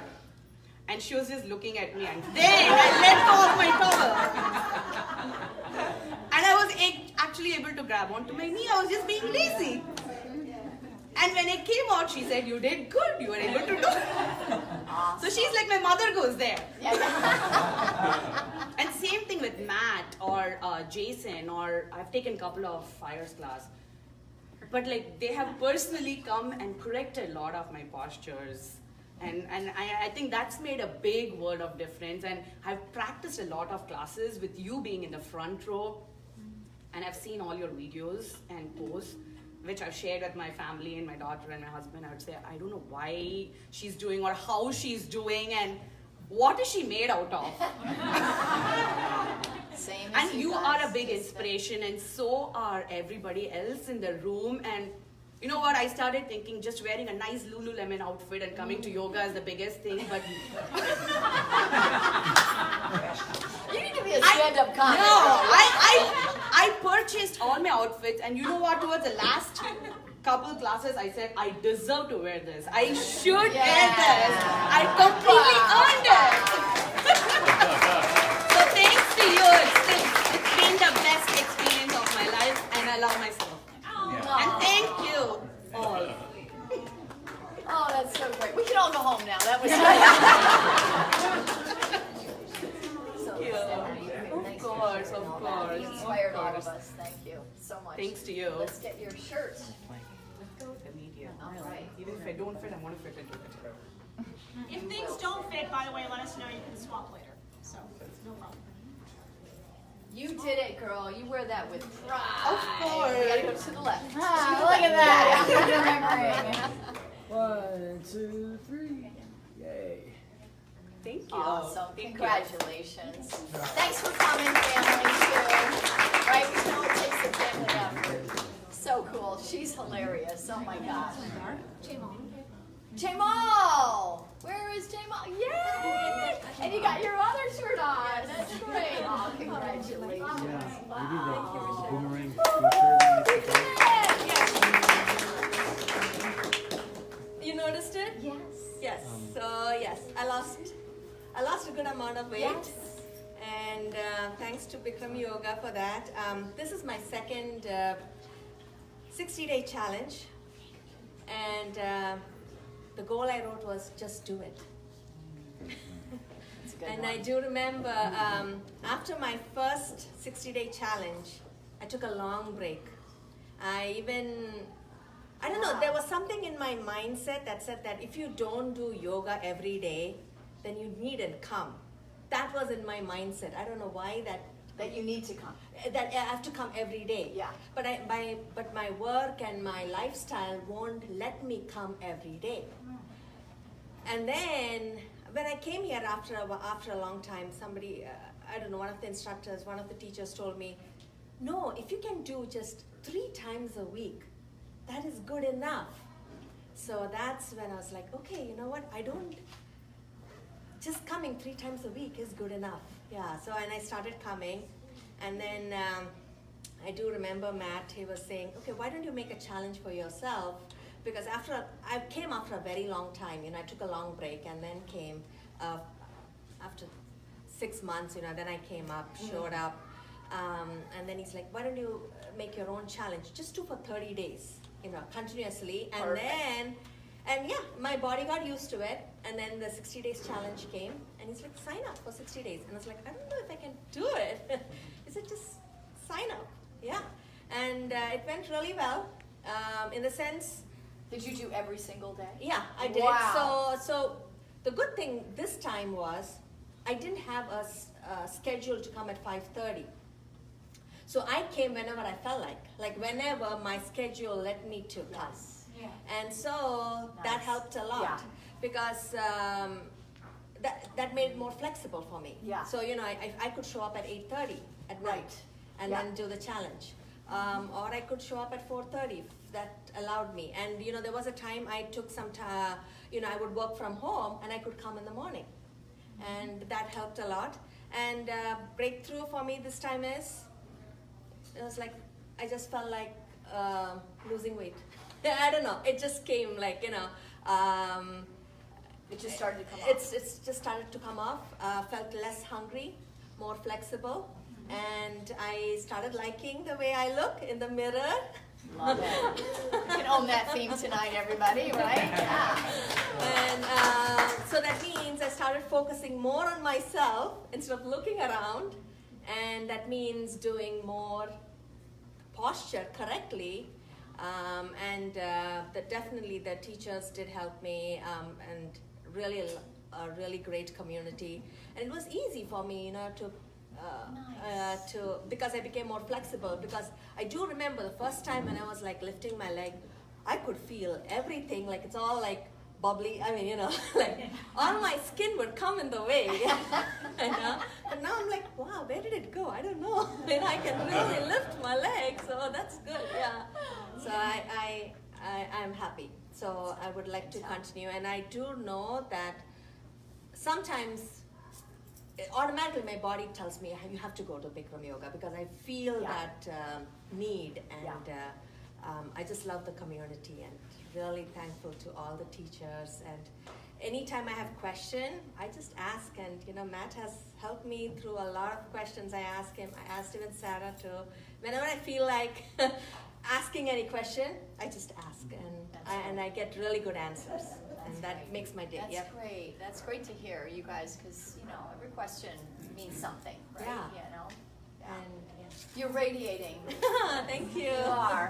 and she was just looking at me. And then I let go of my towel. And I was actually able to grab onto my knee. I was just being lazy. And when it came out, she said, you did good, you were able to do it. So she's like, my mother goes there. And same thing with Matt or Jason, or I've taken a couple of fires class. But like, they have personally come and corrected a lot of my postures. And I think that's made a big world of difference. And I've practiced a lot of classes with you being in the front row. And I've seen all your videos and posts, which I've shared with my family and my daughter and my husband. I would say, I don't know why she's doing or how she's doing and what is she made out of. Same as And you are a big inspiration, and so are everybody else in the room. And you know what, I started thinking just wearing a nice Lululemon outfit and coming to yoga is the biggest thing, but you need to be a stand-up comic. No, I purchased all my outfits, and you know what, towards the last couple classes I said, I deserve to wear this. I should wear this. I completely earned it. So thanks to you, it's been the best experience of my life, and I love myself. And thank you all. Oh, that's so great. We can all go home now. That was Of course, of course. You inspired all of us. Thank you so much. Thanks to you. Let's get your shirt. All right. Even if I don't fit, I want to fit into it. If things don't fit, by the way, let us know. You can swap later. So, no problem. You did it, girl. You wear that with pride. Of course. We gotta go to the left. Ah, look at that. 1, 2, 3. Yay. Thank you. Awesome. Congratulations. Thanks for coming, family, too. Right? We know it takes a family effort. So cool. She's hilarious. Oh my gosh. Jamal! Where is Jamal? Yay! And you got your other shirt on. That's great. Oh, congratulations. Maybe the boomerang You noticed it? Yes. Yes. So yes, I lost a good amount of weight. Yes. And thanks to Bikram Yoga for that. This is my second 60-day challenge. And the goal I wrote was just do it. And I do remember after my first 60-day challenge, I took a long break. I don't know, there was something in my mindset that said that if you don't do yoga every day, then you needn't come. That was in my mindset. I don't know why that you need to come. That I have to come every day. Yeah. But but my work and my lifestyle won't let me come every day. And then when I came here after a long time, somebody, I don't know, one of the instructors, one of the teachers told me, no, if you can do just 3 times a week, that is good enough. So that's when I was like, okay, you know what, just coming 3 times a week is good enough. Yeah, so and I started coming, and then I do remember Matt, he was saying, okay, why don't you make a challenge for yourself? Because I came after a very long time, I took a long break and then came after 6 months, then I came up, showed up, and then he's like, why don't you make your own challenge? Just do for 30 days, continuously, and Perfect. and yeah, my body got used to it, and then the 60 days challenge came, and he's like, sign up for 60 days. And I was like, I don't know if I can do it. He said, just sign up. Yeah. And it went really well, in the sense. Did you do every single day? Yeah, I did. Wow. So the good thing this time was, I didn't have a schedule to come at 5:30. So I came whenever I felt like whenever my schedule let me to come. Yes. Yeah. And so that helped a lot, because that made it more flexible for me. Yeah. So I could show up at 8:30 at night and then do the challenge, or I could show up at 4:30. That allowed me. And there was a time I took some time. I would work from home and I could come in the morning, and that helped a lot. And breakthrough for me this time is, it was like I just felt like losing weight. I don't know. It just came like it just started to come off. It's just started to come off. Felt less hungry, more flexible, and I started liking the way I look in the mirror. Love it. You can own that theme tonight, everybody, right? Yeah. And so that means I started focusing more on myself instead of looking around, and that means doing more posture correctly. Definitely the teachers did help me, and really a really great community, and it was easy for me, because I became more flexible. Because I do remember the first time when I was like lifting my leg, I could feel everything, like it's all like bubbly. I mean, like all my skin would come in the way. And now I'm like, wow, where did it go? I don't know. I can really lift my leg, so that's good. Yeah. So I'm happy. So I would like to continue, and I do know that sometimes automatically my body tells me you have to go to Bikram yoga, because I feel that need, and I just love the community, and really thankful to all the teachers. And anytime I have question, I just ask, and Matt has helped me through a lot of questions. I ask him, I asked even Sarah too. Whenever I feel like asking any question, I just ask, and I get really good answers. And that makes my day. That's great. That's great to hear, you guys, because every question means something, right? Yeah. And you're radiating. Thank you. You are.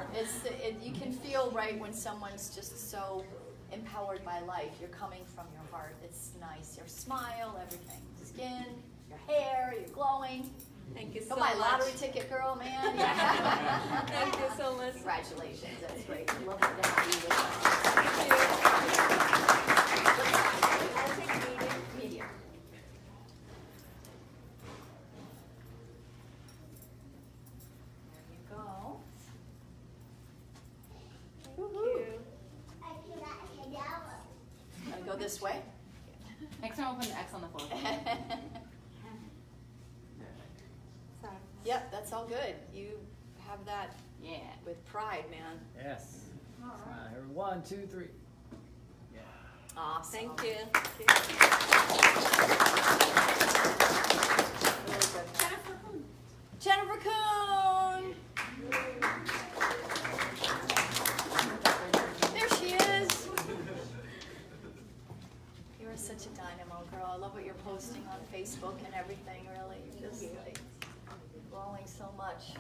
You can feel right when someone's just so empowered by life. You're coming from your heart. It's nice. Your smile, everything, skin, your hair, you're glowing. Thank you so Come much. on, lottery ticket girl, man. Thank you so much. Congratulations. That's great. Love to have you with us. Thank you. I'll take medium. Medium. There you go. Thank you. Gonna go this way? Next time I'll put an X on the floor. Yep, that's all good. You have that with pride, man. Yes. All right. Here, 1, 2, 3. Yeah. Awesome. Thank you. Really good. Jennifer Kuhn. There she is. You are such a dynamo, girl. I love what you're posting on Facebook and everything, really. You're just like glowing so much.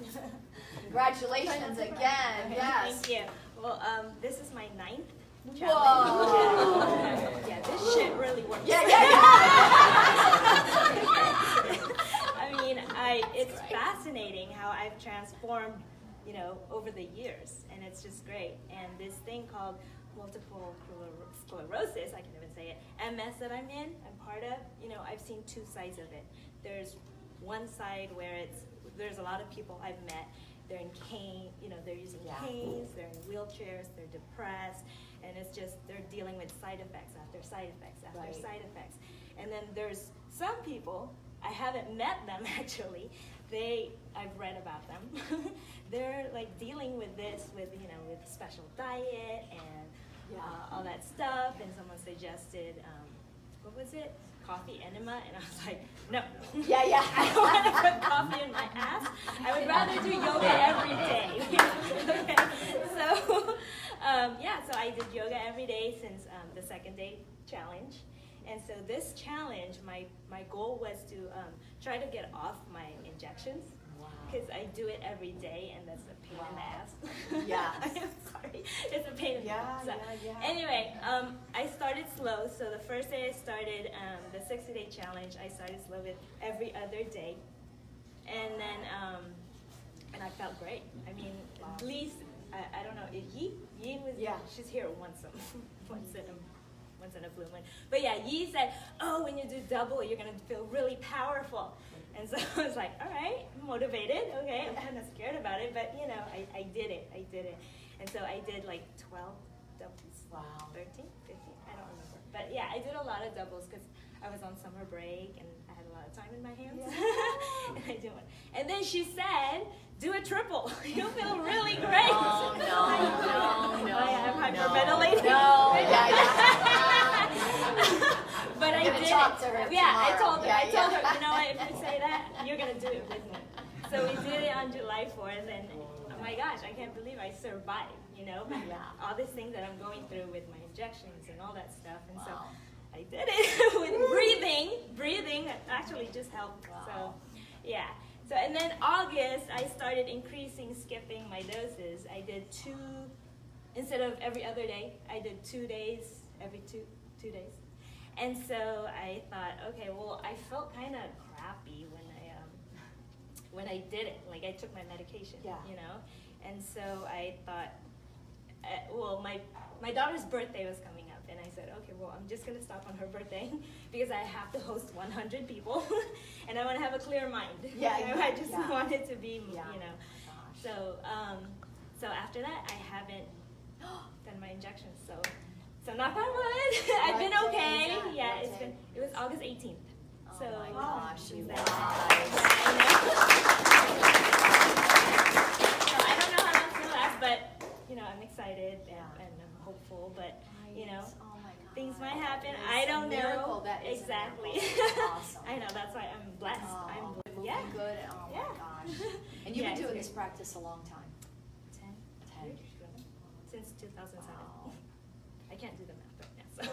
Congratulations again. Yes. Thank you. Well, this is my 9th challenge. Whoa. Yeah, this shit really works. Yeah. I mean, it's fascinating how I've transformed, over the years, and it's just great. And this thing called multiple sclerosis, I can even say it, MS that I'm part of, I've seen two sides of it. There's one side where there's a lot of people I've met, they're in cane, they're using canes, they're in wheelchairs, they're depressed, and it's just, they're dealing with side effects after side effects after side effects. And then there's some people, I haven't met them actually, I've read about them, they're like dealing with this with special diet and all that stuff, and someone suggested, what was it? Coffee enema, and I was like, no. I don't want to put coffee in my ass. I would rather do yoga every day. Okay. So, so I did yoga every day since the second day challenge. And so this challenge, my goal was to try to get off my injections. Because I do it every day, and that's a pain in the ass. Yeah. I'm sorry. It's a pain in the ass. Anyway, I started slow. So the first day I started the 60-day challenge, I started slow with every other day. And then, and I felt great. I mean, at least, I don't know, Yi was, she's here once in a blue moon. But yeah, Yi said, oh, when you do double, you're going to feel really powerful. And so I was like, all right, I'm motivated, okay, I'm kind of scared about it, but I did it. And so I did like 12 doubles. Wow. 13, 15, I don't remember. But yeah, I did a lot of doubles because I was on summer break and I had a lot of time in my hands. And I did one. And then she said, do a triple. You'll feel really great. Oh, no. I'm hyperventilating. No. But I did talk to her I told her, tomorrow. I told her, you know what, if you say that, you're going to do it with me. So we did it on July 4th, and oh my gosh, I can't believe I survived, all these things that I'm going through with my injections and all that stuff. And so I did it with breathing actually just helped. So yeah. So, and then August, I started skipping my doses. I did instead of every other day, I did 2 days, every two days. And so I thought, okay, well, I felt kind of crappy when I did it. Like I took my medication, And so I thought, well, my daughter's birthday was coming up, and I said, okay, well, I'm just gonna stop on her birthday because I have to host 100 people, and I want to have a clear mind. I just wanted to be, So after that, I haven't done my injections. So knock on wood, I've been okay. It was August 18th. So my gosh, you guys. So I don't know how long it's gonna last, but I'm excited and I'm hopeful. But things might happen. I don't know. Miracle, that is exactly. Awesome. I know. That's why I'm blessed. I'm blessed. Good. Oh my gosh. And you've been doing this practice a long time. 10. Since 2007. I can't do the math right now. So.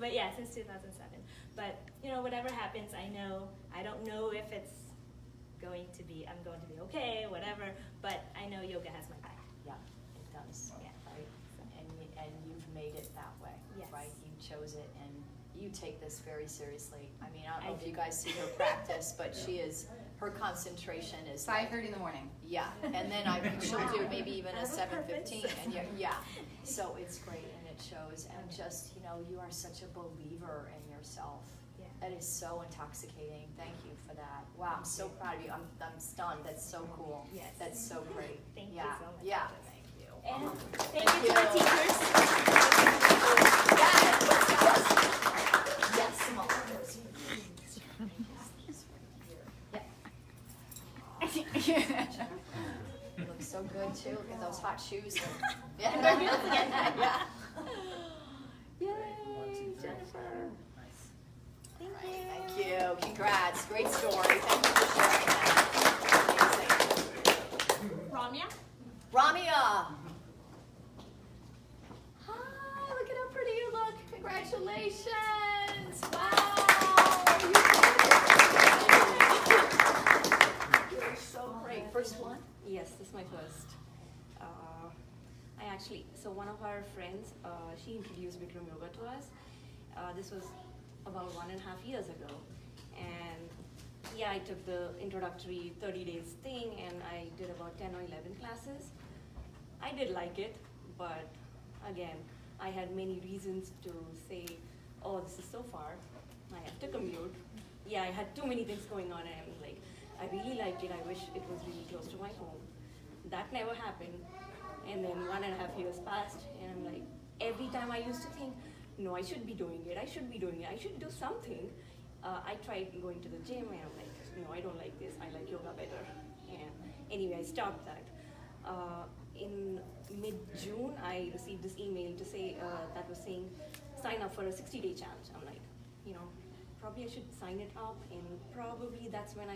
But yeah, since 2007. But whatever happens, I don't know if it's I'm going to be okay, whatever, but I know yoga has my back. Yeah, it does. Yeah. Right. And you've made it that way. Yes. Right? You chose it, and you take this very seriously. I mean, I don't know if you guys see her practice, but her concentration is 5:30 in the morning. Yeah, and then she'll do maybe even a 7:15, and so it's great, and it shows. And just you are such a believer in yourself. Yeah. That is so intoxicating. Thank you for that. Wow, I'm so proud of you. I'm stunned. That's so cool. Yes. That's so great. Thank you Yeah. so much. Yeah. Thank you. And thank you to the teachers. Yes, Simone. You look so good too. Look at those hot shoes. Yeah. Yay, Jennifer. Thank you. Congrats. Great story. Thank you for sharing that. Amazing. Ramya? Ramya. Hi, look at how pretty you look. Congratulations. Wow. You're so great. First one? Yes, this is my first. So one of our friends, she introduced Bikram yoga to us. This was about 1.5 years ago. And yeah, I took the introductory 30 days thing and I did about 10 or 11 classes. I did like it, but again, I had many reasons to say, oh, this is so far. I have to commute. Yeah, I had too many things going on, and I'm like, I really liked it. I wish it was really close to my home. That never happened. And then 1.5 years passed, and I'm like, every time I used to think, no, I should be doing it. I should be doing it. I should do something. I tried going to the gym, and I'm like, no, I don't like this. I like yoga better. And anyway, I stopped that. In mid-June, I received this email to say that was saying, sign up for a 60-day challenge. I'm like, probably I should sign it up, and probably that's when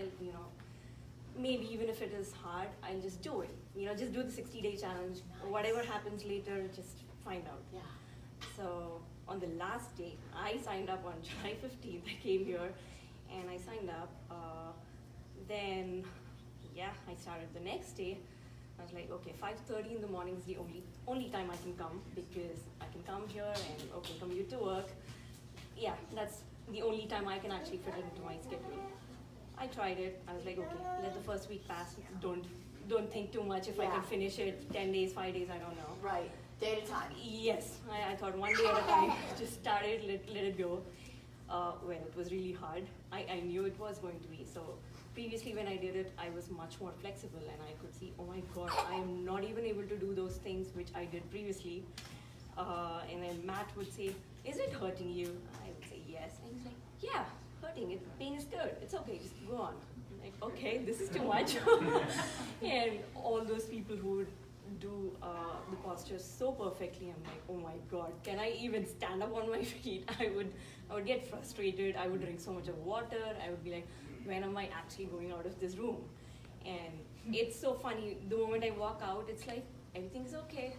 maybe even if it is hard, I'll just do it. Just do the 60-day challenge. Whatever happens later, just find out. Yeah. So on the last day, I signed up on July 15th. I came here and I signed up. Then, I started the next day. I was like, okay, 5:30 in the morning is the only time I can come, because I can come here and commute to work. Yeah, that's the only time I can actually fit it into my schedule. I tried it. I was like, okay, let the first week pass. Don't think too much if I can finish it 10 days, 5 days, I don't know. Right, day at a time. Yes, I thought one day at a time. Just started, let it go. Well, it was really hard. I knew it was going to be. So previously when I did it, I was much more flexible, and I could see, oh my God, I am not even able to do those things which I did previously. And then Matt would say, is it hurting you? I would say yes. And he's like, yeah, hurting. Pain is good. It's okay, just go on. I'm like, okay, this is too much. And all those people who would do the postures so perfectly, I'm like, oh my God, can I even stand up on my feet? I would get frustrated. I would drink so much of water. I would be like, when am I actually going out of this room? And it's so funny. The moment I walk out, it's like, everything's okay.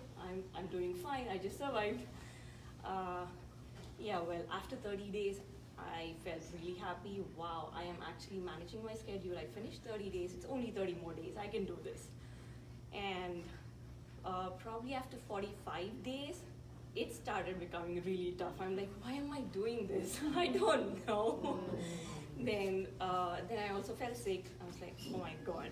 I'm doing fine. I just survived. Well, after 30 days, I felt really happy. Wow, I am actually managing my schedule. I finished 30 days. It's only 30 more days. I can do this. And probably after 45 days, it started becoming really tough. I'm like, why am I doing this? I don't know. Then I also felt sick. I was like, oh my God,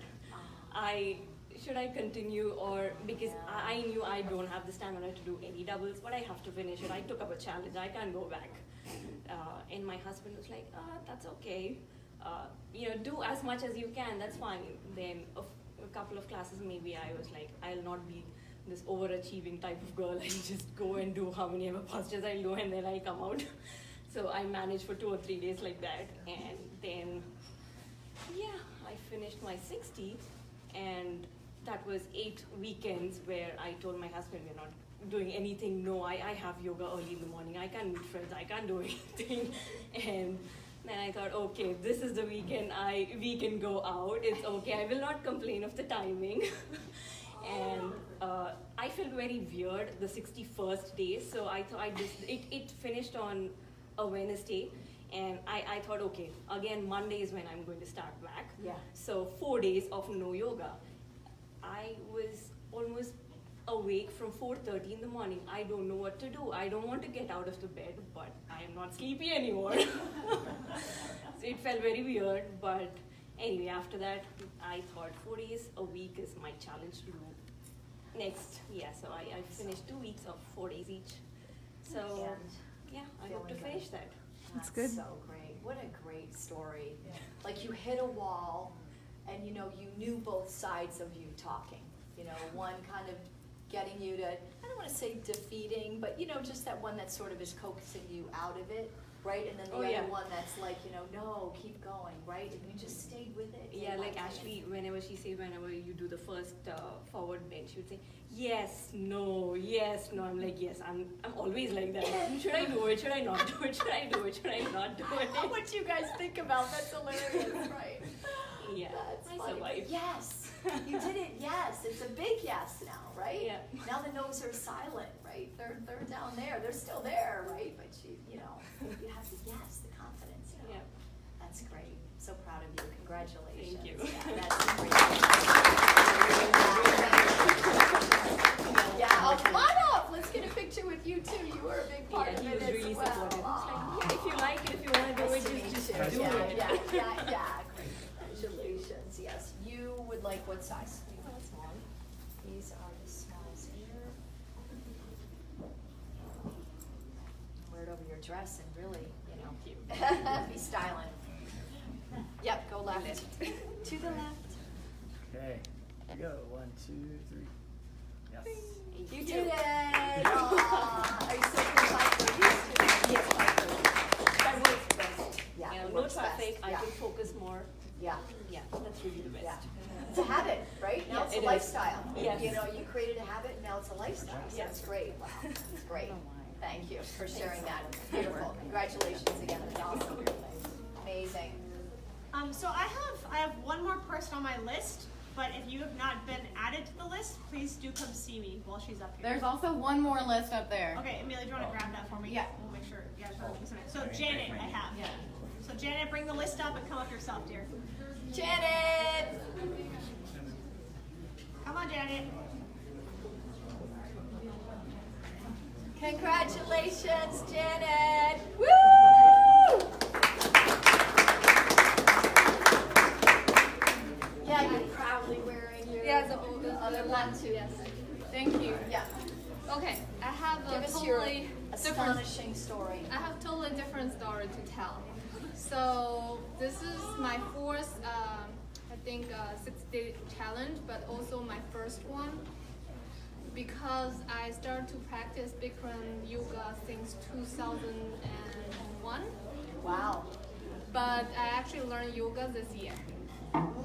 should I continue, or because I knew I don't have the stamina to do any doubles, but I have to finish it. I took up a challenge. I can't go back. And my husband was like, that's okay. Do as much as you can. That's fine. Then a couple of classes, maybe I was like, I'll not be this overachieving type of girl. I just go and do how many ever postures I do, and then I come out. So I managed for 2 or 3 days like that, and then I finished my 60, and that was 8 weekends where I told my husband, we're not doing anything. No, I have yoga early in the morning. I can't meet friends. I can't do anything. And then I thought, okay, this is the weekend we can go out. It's okay. I will not complain of the timing. And I felt very weird the 61st day. So I thought it finished on a Wednesday. And I thought, okay, again, Monday is when I'm going to start back. Yeah. So 4 days of no yoga. I was almost awake from 4:30 in the morning. I don't know what to do. I don't want to get out of the bed, but I am not sleepy anymore. So it felt very weird, but anyway, after that, I thought 4 days a week is my challenge to do next. So I finished 2 weeks of 4 days each. So I hope to finish that. That's good. So great. What a great story. Yeah. Like you hit a wall, and you knew both sides of you talking. One kind of getting you to, I don't want to say defeating, but just that one that sort of is coaxing you out of it, right? And then the other one that's like, no, keep going, right? And you just stayed with it. Yeah, like Ashley, whenever you do the first forward bend, she would say, yes, no. I'm like, yes, I'm always like that. Should I do it? Should I not do it? Should I do it? Should I not do it? What you guys think about, that's hilarious, right? Yeah, that's I survived. Yes, you did it. Yes, it's a big yes now, right? Yeah. Now the no's are silent, right? They're down there. They're still there, right? But you have the yes, the confidence. Yeah. That's great. So proud of you. Congratulations. Thank you. Yeah, that's great. Yeah. Come on up. Let's get a picture with you too. You were a big part of it. He was really as well. supportive. Like, if you like it, if you want to do it, just do it. Yeah. Congratulations. Yes. You would like what size? These are the smalls here. shirt over your dress and really, you know, be styling. Yep, go left. To the left. Okay. Here we go. 1, 2, 3. Yes. You did it! Aww. Are you so excited? Yes, That works best. Yeah, You it know, no works best. traffic, I Yeah. can focus more. Yeah. Yeah, that's really the best. Yeah. It's a habit, right? Now Yeah, it's a it is. lifestyle. Yes. You know, you created a habit, and now it's a lifestyle. So Yes. it's great. Wow, it's great. Thank you for sharing that. Beautiful. Congratulations again. It's awesome. Amazing. So I have one more person on my list, but if you have not been added to the list, please do come see me while she's up here. There's also one more list up there. Okay, Amelia, do you want to grab that for me? Yeah. We'll make sure you guys are listening. So Janet, I have. Yeah. So Janet, bring the list up and come up yourself, dear. Janet! Come on, Janet. Congratulations, Janet! Woo! Yeah, you're proudly wearing your other one too. Yes. Thank you. Yeah. Okay, I have Give a us your totally astonishing story. I have totally different story to tell. So this is my fourth, I think, 6-day challenge, but also my first one. Because I started to practice Bikram yoga since 2001. Wow. But I actually learned yoga this year.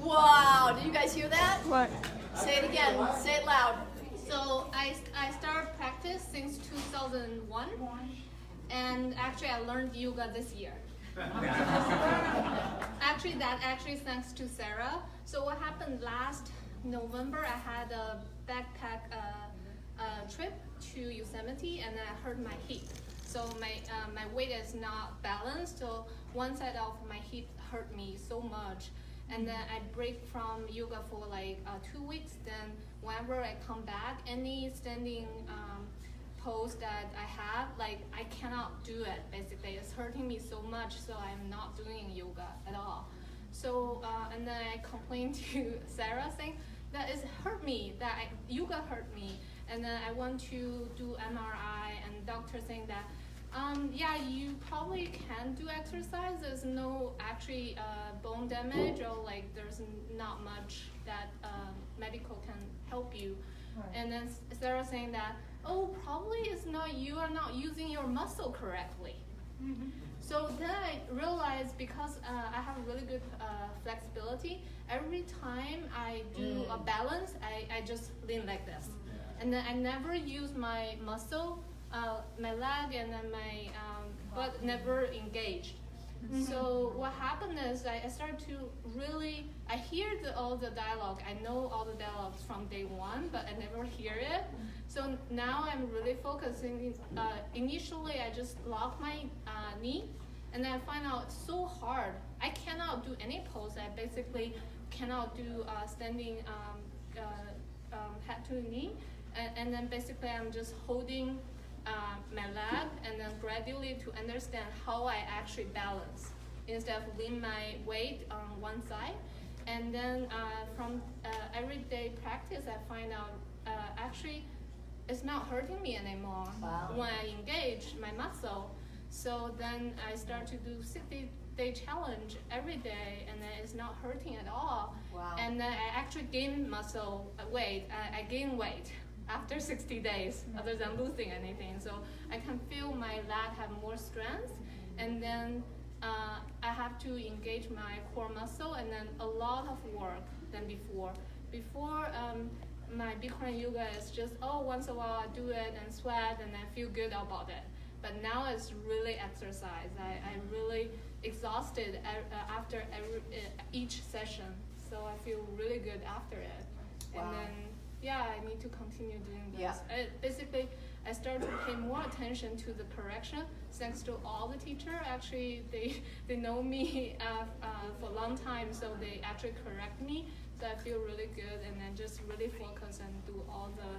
Wow, did you guys hear that? What? Say it again, say it loud. So I started practice since 2001, and actually I learned yoga this year. Actually thanks to Sarah. So what happened last November, I had a backpack trip to Yosemite, and then I hurt my hip. So my weight is not balanced, so one side of my hip hurt me so much. And then I break from yoga for like 2 weeks. Then whenever I come back, any standing pose that I have, like I cannot do it. Basically, it's hurting me so much, so I'm not doing yoga at all. So and then I complained to Sarah saying that it hurt me, that yoga hurt me. And then I went to do MRI, and doctor saying that yeah, you probably can do exercise. There's no actually bone damage, or like there's not much that medical can help you. Right. And then Sarah saying that, oh, probably it's not, you are not using your muscle correctly. Mm-hmm. So then I realized, because I have really good flexibility, every time I do a balance, I just lean like this. And then I never use my muscle, my leg, and then my butt never engaged. Mm-hmm. So what happened is I started to really, I hear all the dialogue. I know all the dialogues from day one, but I never hear it. So now I'm really focusing. Initially, I just lock my knee, and then I find out it's so hard. I cannot do any pose. I basically cannot do standing head to knee. And then basically I'm just holding my leg, and then gradually to understand how I actually balance instead of lean my weight on one side. And then from everyday practice, I find out actually it's not hurting me anymore. Wow. When I engage my muscle. So then I start to do 60-day challenge every day, and then it's not hurting at all. Wow. And then I actually gain muscle weight. I gain weight after 60 days, other than losing anything. So I can feel my leg have more strength, and then I have to engage my core muscle, and then a lot of work than before. Before, my Bikram yoga is just, once in a while I do it and sweat and I feel good about it. But now it's really exercise. I'm really exhausted after each session, so I feel really good after it. Wow. And then, yeah, I need to continue doing this. Yeah. Basically, I started to pay more attention to the correction thanks to all the teachers. Actually, they know me for a long time, so they actually correct me. So I feel really good, and then just really focus and do all the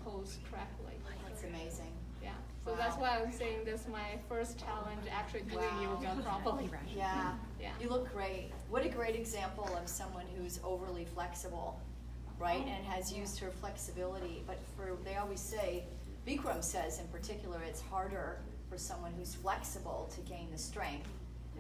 pose correctly. That's amazing. Yeah. So that's why I'm saying this is my first challenge, actually doing yoga properly. Yeah. Yeah. You look great. What a great example of someone who's overly flexible, right? And has used her flexibility. But they always say, Bikram says in particular, it's harder for someone who's flexible to gain the strength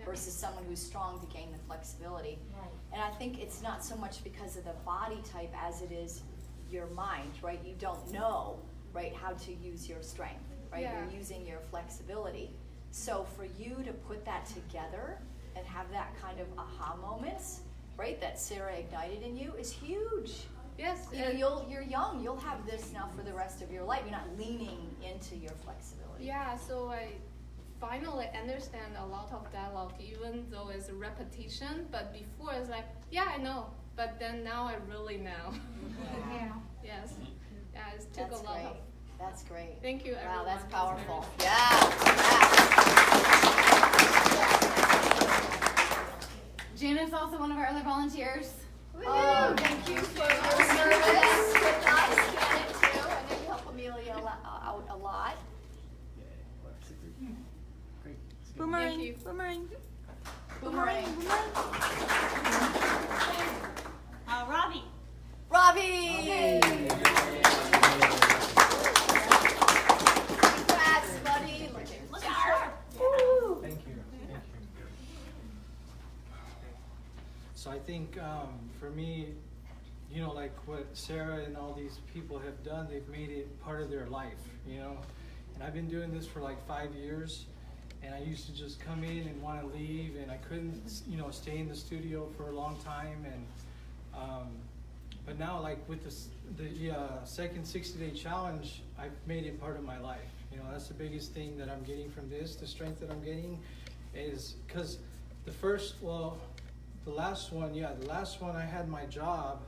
versus someone who's strong to gain the flexibility. Right. And I think it's not so much because of the body type as it is your mind, right? You don't know, right, how to use your strength, right? Yeah. You're using your flexibility. So for you to put that together and have that kind of aha moments, right, that Sarah ignited in you is huge. Yes. You know, you're young. You'll have this now for the rest of your life. You're not leaning into your flexibility. Yeah, so I finally understand a lot of dialogue, even though it's a repetition. But before it's like, yeah, I know. But then now I really know. Yeah. Yes. Yeah, it took That's a lot great. of. That's great. Thank you, everyone. Wow, that's It's powerful. very- Yeah. Janet's also one of our other volunteers. Oh, thank you for your service with us, Janet, too. I know you help Amelia out a lot. Boomerang. Thank you. Boomerang. Boomerang. Robbie. Robbie! Congrats, buddy. Look sharp. Thank you. So I think for me, you know, like what Sarah and all these people have done, they've made it part of their life, you know. And I've been doing this for like 5 years, and I used to just come in and want to leave, and I couldn't, you know, stay in the studio for a long time. And but now, like with the second 60-day challenge, I've made it part of my life. You know, that's the biggest thing that I'm getting from this. The strength that I'm getting is because the last one I had my job,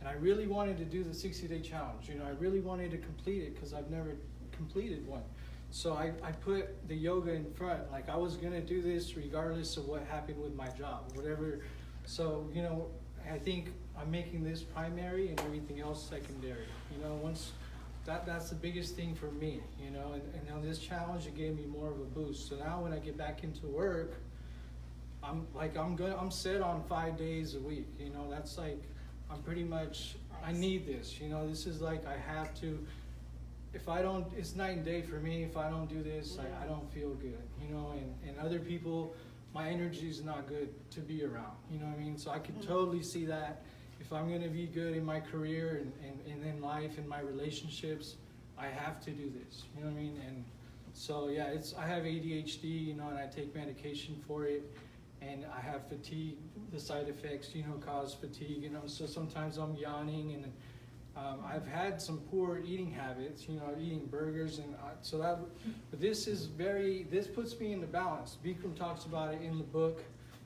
and I really wanted to do the 60-day challenge. You know, I really wanted to complete it because I've never completed one. So I put the yoga in front. Like I was gonna do this regardless of what happened with my job, whatever. So, you know, I think I'm making this primary and everything else secondary. You know, once that's the biggest thing for me, you know, and on this challenge it gave me more of a boost. So now when I get back into work, I'm set on 5 days a week. You know, that's like I'm pretty much I need this. You know, this is like I have to. If I don't, it's night and day for me. If I don't do this, I don't feel good. You know, and other people, my energy is not good to be around. You know what I mean? So I can totally see that. If I'm going to be good in my career and in life and my relationships, I have to do this. You know what I mean? And so yeah, I have ADHD, you know, and I take medication for it. And I have fatigue, the side effects, you know, cause fatigue, you know, so sometimes I'm yawning, and I've had some poor eating habits, you know, eating burgers, and but this puts me in the balance. Bikram talks about it in the book,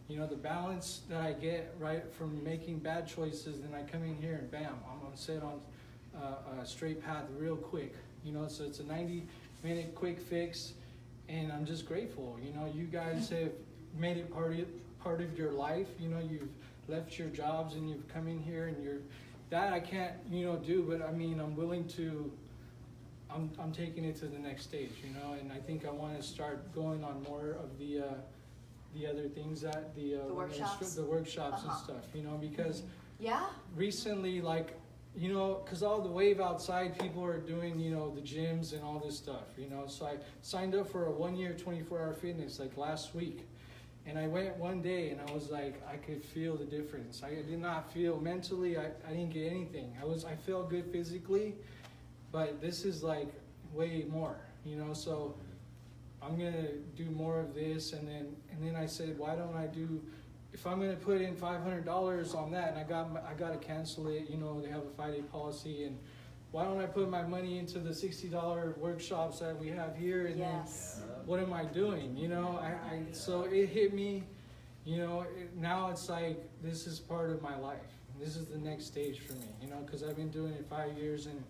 you know, the balance that I get right from making bad choices, then I come in here and bam, I'm set on a straight path real quick, you know, so it's a 90-minute quick fix, and I'm just grateful, you know, you guys have made it part of your life. You know, you've left your jobs and you've come in here, and that I can't, you know, do, but I mean, I'm willing to, I'm taking it to the next stage, you know, and I think I want to start going on more of the other things that the workshops and stuff, you know, because recently, like, you know, because all the wave outside people are doing, you know, the gyms and all this stuff, you know, so I signed up for a 1-year 24-hour fitness like last week. And I went one day and I was like, I could feel the difference. I did not feel mentally, I didn't get anything. I felt good physically, but this is like way more, you know, so I'm gonna do more of this. And then I said, why don't I do, if I'm gonna put in $500 on that, and I gotta cancel it, you know, they have a 5-day policy, and why don't I put my money into the $60 workshops that we have here, and then what am I doing? You know, so it hit me, you know, now it's like, this is part of my life. This is the next stage for me, you know, because I've been doing it 5 years, and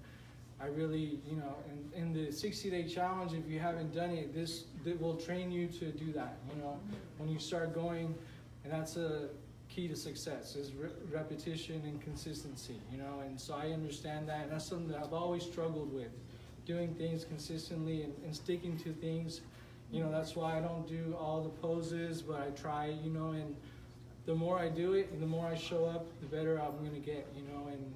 I really, you know, and the 60-day challenge, if you haven't done it, this will train you to do that, you know, when you start going, and that's a key to success, is repetition and consistency, you know, and so I understand that, and that's something that I've always struggled with, doing things consistently and sticking to things, you know, that's why I don't do all the poses, but I try, you know, and the more I do it and the more I show up, the better I'm going to get, you know, and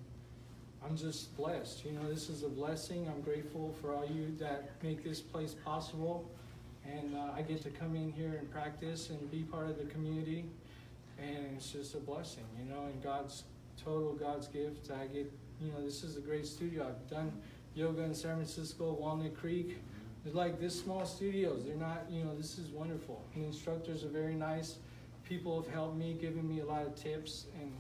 I'm just blessed, you know, this is a blessing. I'm grateful for all you that make this place possible, and I get to come in here and practice and be part of the community, and it's just a blessing, you know, and God's gift. I get, you know, this is a great studio. I've done yoga in San Francisco, Walnut Creek. They're like this small studios. They're not, you know, this is wonderful. And the instructors are very nice. People have helped me, given me a lot of tips, and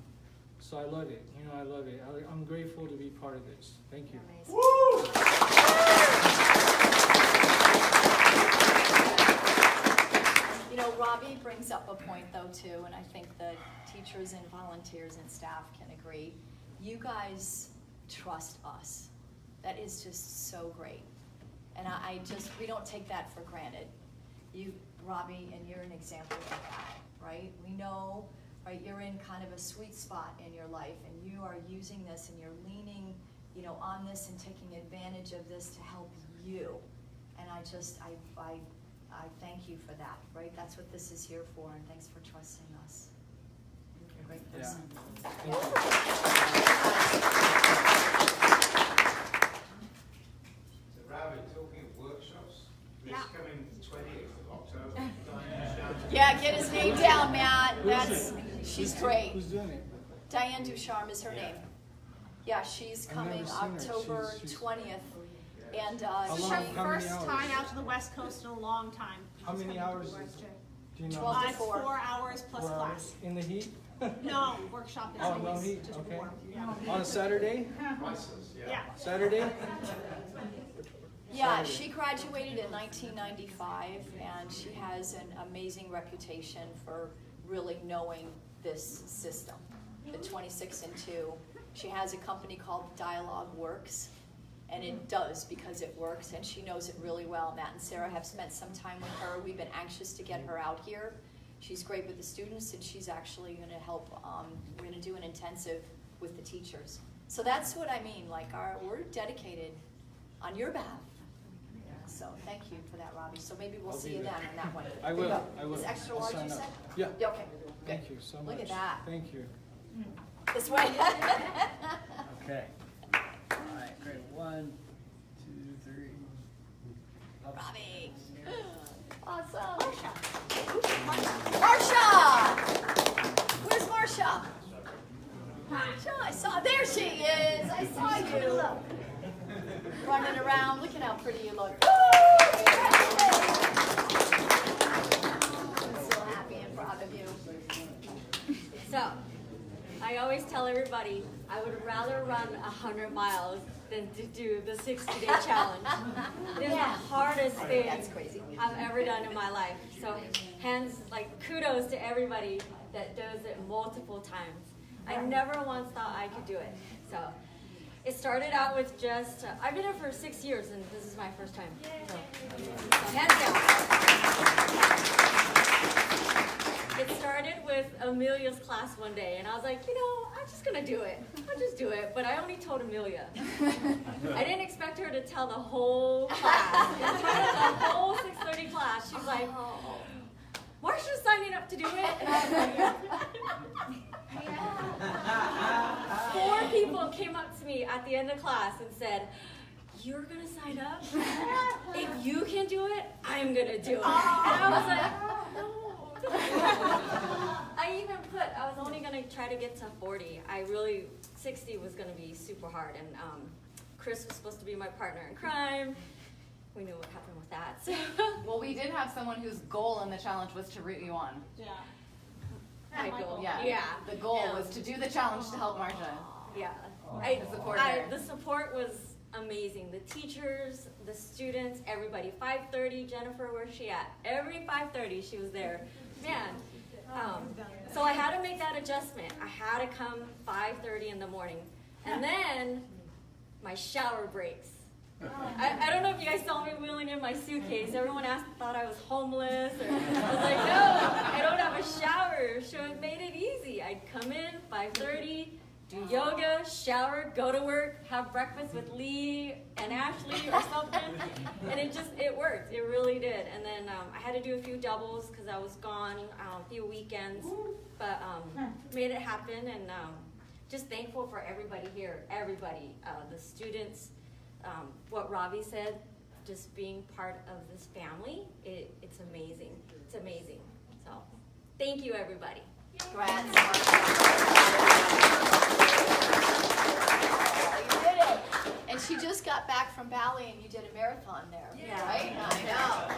so I love it. You know, I love it. I'm grateful to be part of this. Thank you. Woo! You know, Robbie brings up a point though too, and I think the teachers and volunteers and staff can agree. You guys trust us. That is just so great. And we don't take that for granted. You, Robbie, and you're an example of that, right? We know, right, you're in kind of a sweet spot in your life, and you are using this and you're leaning, you know, on this and taking advantage of this to help you. And I thank you for that, right? That's what this is here for, and thanks for trusting us. You're a great person. Yeah. So, Ravi, talking of workshops, this coming 20th of October, Yeah, get his name down, Matt. She's great. Who's doing it? Diane Ducharme is her name. Yeah, she's coming October 20th. And This is her first time out to the West Coast in a long time. How many hours? Do you know? 12 to It's 4. 4 hours plus 4 class. hours? In the heat? No, workshop is Oh, no always heat, just okay. warm. Yeah. On a Saturday? Yeah. Saturday? Yeah, she graduated in 1995, and she has an amazing reputation for really knowing this system, the 26 and 2. She has a company called Dialogue Works, and it does because it works, and she knows it really well. Matt and Sarah have spent some time with her. We've been anxious to get her out here. She's great with the students, and she's actually going to help. We're going to do an intensive with the teachers. So that's what I mean. Like, we're dedicated on your behalf. So thank you for that, Robbie. So maybe we'll see you then on that one. I will. I will. Is extra I'll large, sign you up. said? Yeah. Okay. Thank you so much. Look at that. Thank you. This way. Okay. All right, great. 1, 2, 3. Robbie. Awesome. Marsha. Where's Marsha? Marsha, there she is. I saw you. Running around. Look at how pretty you look. I'm so happy and proud of you. So, I always tell everybody I would rather run 100 miles than to do the 60-day challenge. It's the hardest thing I've ever done in my life. So, kudos to everybody that does it multiple times. I never once thought I could do it. So, it started out with just, I've been here for 6 years and this is my first time. So hands down. It started with Amelia's class one day and I was like, I'm just gonna do it. I'll just do it. But I only told Amelia. I didn't expect her to tell the whole class. In front of the whole 6:30 class, she's like, Marsha's signing up to do it. And I was like, 4 people came up to me at the end of class and said, you're gonna sign up? If you can do it, I'm gonna do it. And I was like, no. I was only gonna try to get to 40. 60 was gonna be super hard. And Chris was supposed to be my partner in crime. We knew what happened with that. So. Well, we did have someone whose goal in the challenge was to root you on. Yeah. My goal. Yeah. The goal was to do the challenge to help Marsha. Yeah. The support was amazing. The teachers, the students, everybody. 5:30, Jennifer, where's she at? Every 5:30 she was there. Man. So I had to make that adjustment. I had to come 5:30 in the morning. And then my shower breaks. I don't know if you guys saw me wheeling in my suitcase. Everyone thought I was homeless. I was like, no, I don't have a shower. So it made it easy. I'd come in 5:30, do yoga, shower, go to work, have breakfast with Lee and Ashley or something. And it worked. It really did. And then I had to do a few doubles because I was gone a few weekends. But made it happen. And just thankful for everybody here. Everybody. The students. What Ravi said, just being part of this family, it's amazing. It's amazing. So, thank you, everybody. Congrats, you did it. And she just got back from Bali, and you did a marathon there, right? I know.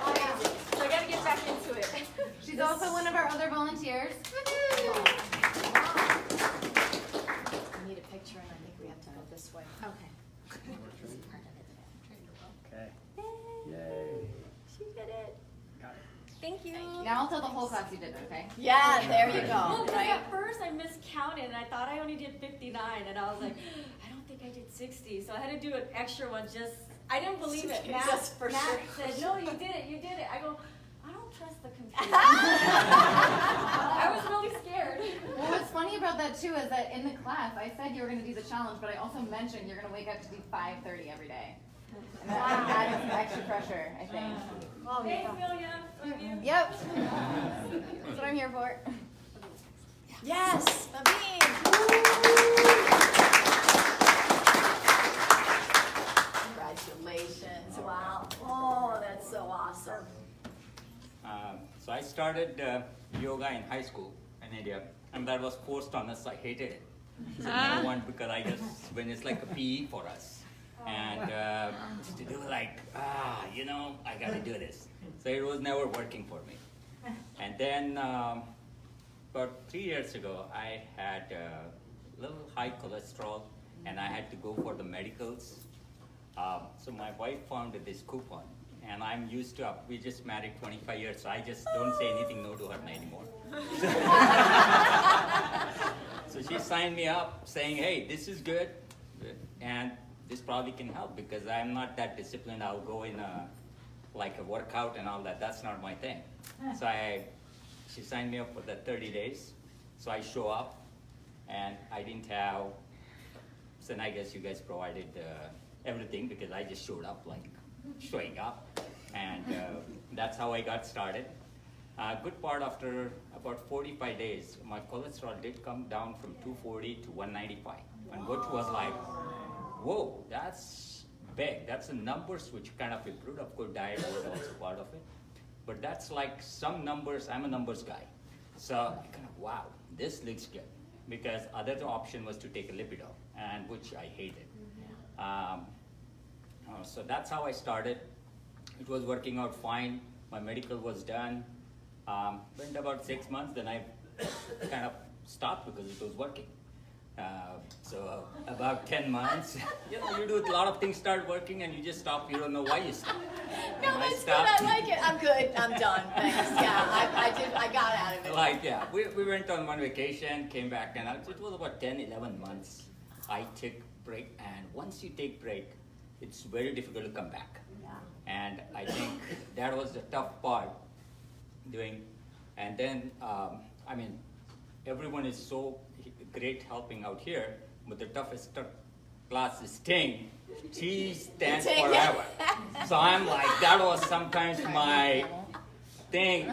So I gotta get back into it. She's also one of our other volunteers. We need a picture, and I think we have to go this way. Okay. Okay. Yay. She did it. Got it. Thank you. Now I'll tell the whole class you did it, okay? Yeah, there you Well, go. 'cause Right? at first I miscounted and I thought I only did 59 and I was like, I don't think I did 60. So I had to do an extra one just, I didn't believe it. Matt, Just for Matt sure. said, no, you did it. I go, I don't trust the computer. I was really scared. Well, what's funny about that too is that in the class, I said you were going to do the challenge, but I also mentioned you're going to wake up to do 5:30 every day. And that added some extra pressure, I think. Thanks, William. Love you. Yep. That's what I'm here for. Yes, Naveen. Congratulations. Wow. Oh, that's so awesome. So I started yoga in high school in India, and that was forced on us. I hated it. So I never went because I just, when it's like a PE for us. And to do like, I gotta do this. So it was never working for me. And then about 3 years ago, I had a little high cholesterol, and I had to go for the medicals. So my wife found this coupon, and I'm used to, we just married 25 years, so I just don't say anything no to her anymore. So she signed me up saying, hey, this is good, and this probably can help because I'm not that disciplined. I'll go in like a workout and all that. That's not my thing. So she signed me up for the 30 days. So I show up, and I didn't have, so I guess you guys provided everything because I just showed up like showing up. And that's how I got started. Good part, after about 45 days, my cholesterol did come down from 240 to 195. And which was like, whoa, that's big. That's the numbers which kind of improved. Of course, diet was also part of it. But that's like some numbers, I'm a numbers guy. So I kind of, wow, this looks good. Because other option was to take a lipido, and which I hated. So that's how I started. It was working out fine. My medical was done. Went about 6 months, then I kind of stopped because it was working. So about 10 months, you do a lot of things start working and you just stop, you don't know why you stop. No, that's good, I like it. I'm good, I'm done, thanks. Yeah, I got out of it. Like, yeah, we went on one vacation, came back, and it was about 10, 11 months. I took break, and once you take break, it's very difficult to come back. Yeah. And I think that was the tough part doing. And then, everyone is so great helping out here, but the toughest class is staying. She stands forever. So I'm like, that was sometimes my thing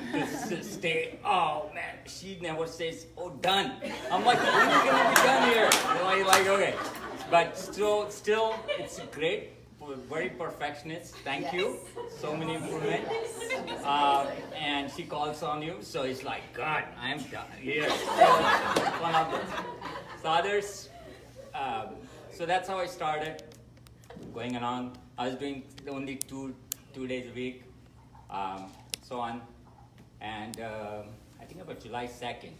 to stay. Oh man, she never says, oh, done. I'm like, when are you gonna be done here? You're like, okay. But still, it's great. Very perfectionist. Thank you. So many improvements. And she calls on you, so it's like, God, I'm done here. One of those. So others. So that's how I started going along. I was doing only two days a week, so on. And I think about July 2nd,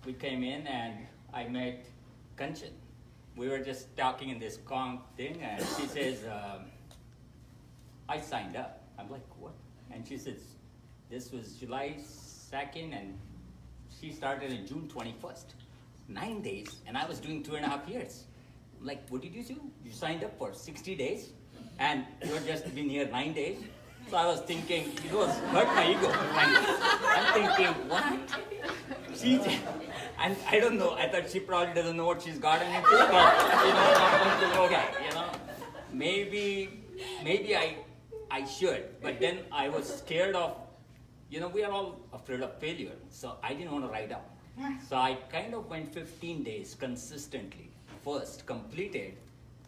we came in and I met Kanchan. We were just talking in this conch thing, and she says, I signed up. I'm like, what? And she says, this was July 2nd, and she started on June 21st. 9 days, and I was doing 2.5 years. I'm like, what did you do? You signed up for 60 days, and you're just been here 9 days? So I was thinking, it was hurt my ego. I'm thinking, what? And I don't know, I thought she probably doesn't know what she's gotten into, but, I'm thinking, okay, maybe I should. But then I was scared of, we are all afraid of failure, so I didn't want to write up. So I kind of went 15 days consistently, first completed,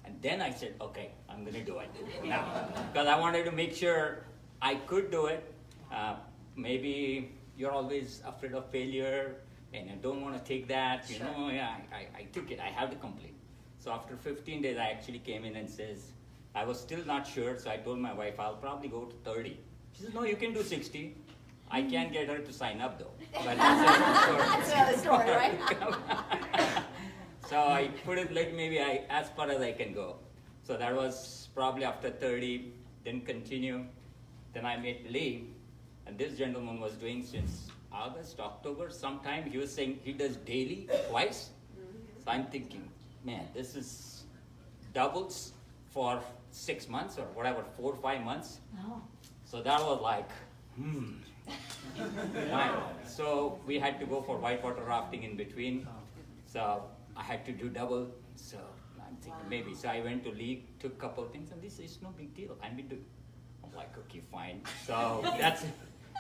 And then I said, okay, I'm gonna do it now. Because I wanted to make sure I could do it. Maybe you're always afraid of failure and I don't want to take that, you know, yeah, I took it, I have to complete. So after 15 days, I actually came in and says, I was still not sure, so I told my wife, I'll probably go to 30. She says, no, you can do 60. I can't get her to sign up though. But That's another story, right? So I put it like maybe as far as I can go. So that was probably after 30, then continue. Then I met Lee, and this gentleman was doing since August, October, sometime. He was saying he does daily, twice. So I'm thinking, man, this is doubles for 6 months or whatever, 4 or 5 months. Oh. So that was like, Wow. So we had to go for whitewater rafting in between. So I had to do double. So I'm thinking maybe. So I went to League, took a couple of things, and this is no big deal. I'm like, okay, fine. So that's it.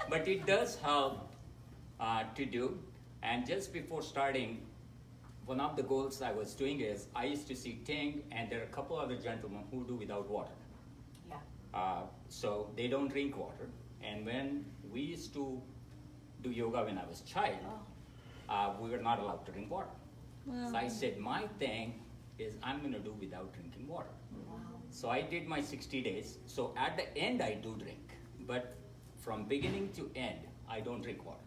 But it does help to do. And just before starting, one of the goals I was doing is I used to see Ting, and there are a couple other gentlemen who do without water. Yeah. So they don't drink water. And when we used to do yoga when I was a child, we were not allowed to drink water. Wow. So I said, my thing is I'm going to do without drinking water. Wow. So I did my 60 days. So at the end, I do drink. But from beginning to end, I don't drink water.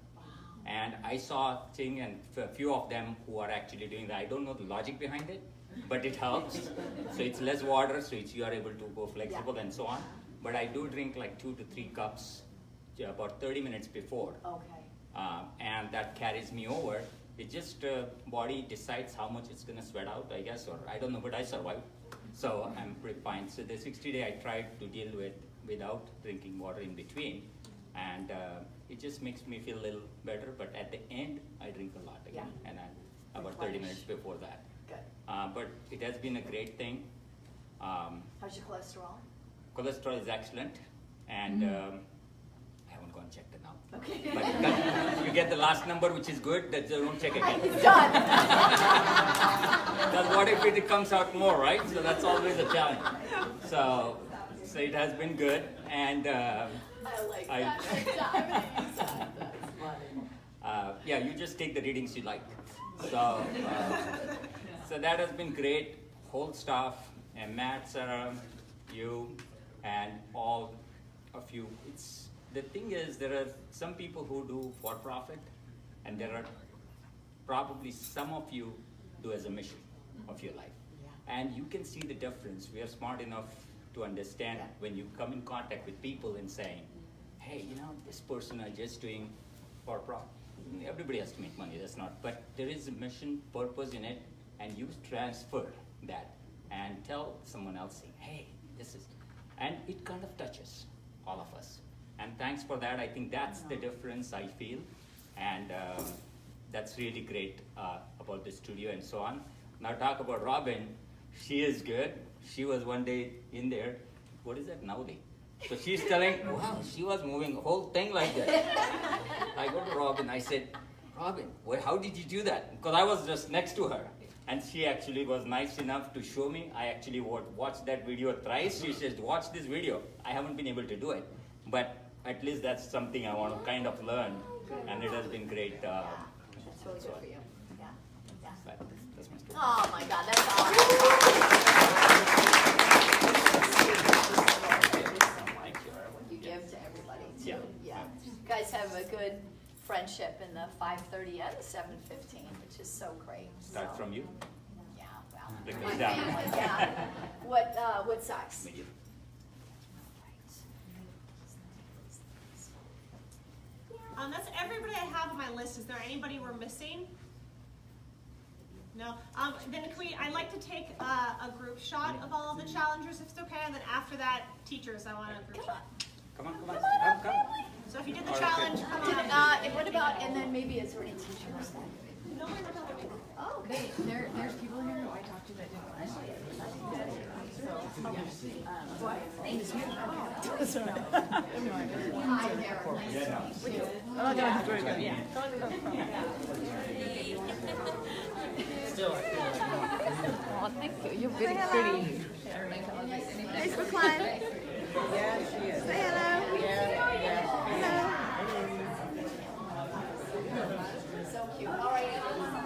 And I saw Ting and a few of them who are actually doing that. I don't know the logic behind it, but it helps. So it's less water, so you are able to go flexible and so on. But I do drink like 2 to 3 cups about 30 minutes before. Okay. And that carries me over. It just body decides how much it's gonna sweat out, I guess, or I don't know, but I survived. So I'm pretty fine. So the 60 day I tried to deal with without drinking water in between. And it just makes me feel a little better, but at the end, I drink a lot again, and about 30 minutes before that. Good. But it has been a great thing. How's your cholesterol? Cholesterol is excellent, and I haven't gone checked it now. Okay. But you get the last number, which is good, that you don't check again. It's done. Because what if it comes out more, right? So that's always a challenge. So it has been good, and I like that. I'm gonna use that. That's funny. yeah, you just take the readings you like. So, so that has been great. Whole staff, and Matt, Sarah, you, and all of you. The thing is, there are some people who do for profit, and there are probably some of you do as a mission of your life. And you can see the difference. We are smart enough to understand when you come in contact with people and saying, hey, you know, this person are just doing for profit. Everybody has to make money, that's not. But there is a mission, purpose in it, and you transfer that and tell someone else, saying, hey, this is, and it kind of touches all of us. And thanks for that. I think that's the difference I feel. And that's really great about the studio and so on. Now talk about Robin. She is good. She was one day in there. What is that, Nauli? So she's telling, wow, she was moving the whole thing like that. I go to Robin, I said, Robin, how did you do that? Because I was just next to her. And she actually was nice enough to show me. I actually watched that video thrice. She says, watch this video. I haven't been able to do it. But at least that's something I want to kind of learn. And it has been great. That's really good for you. Yeah. Yeah. That's my story. Oh my God, that's awesome. You give to everybody too. Yeah. You guys have a good friendship in the 5:30 and the 7:15, which is so great. Start from you? Yeah, well, Bring my this down. family, yeah. What size? Medium. That's everybody I have on my list. Is there anybody we're missing? No. Then I'd like to take a group shot of all of the challengers, if it's okay, and then after that, teachers, I want a group shot. Come on. So if you did the challenge, come on. And what about, and then maybe it's already teachers. No, we're not talking about. Oh, Wait, there's people here who I talked to that didn't want to. Hi, Derek. Oh, very good. Yeah. Still, I feel like Oh, thank you. You're really pretty. Facebook Live. Yeah, she is. Say hello. Hello. So cute. All right.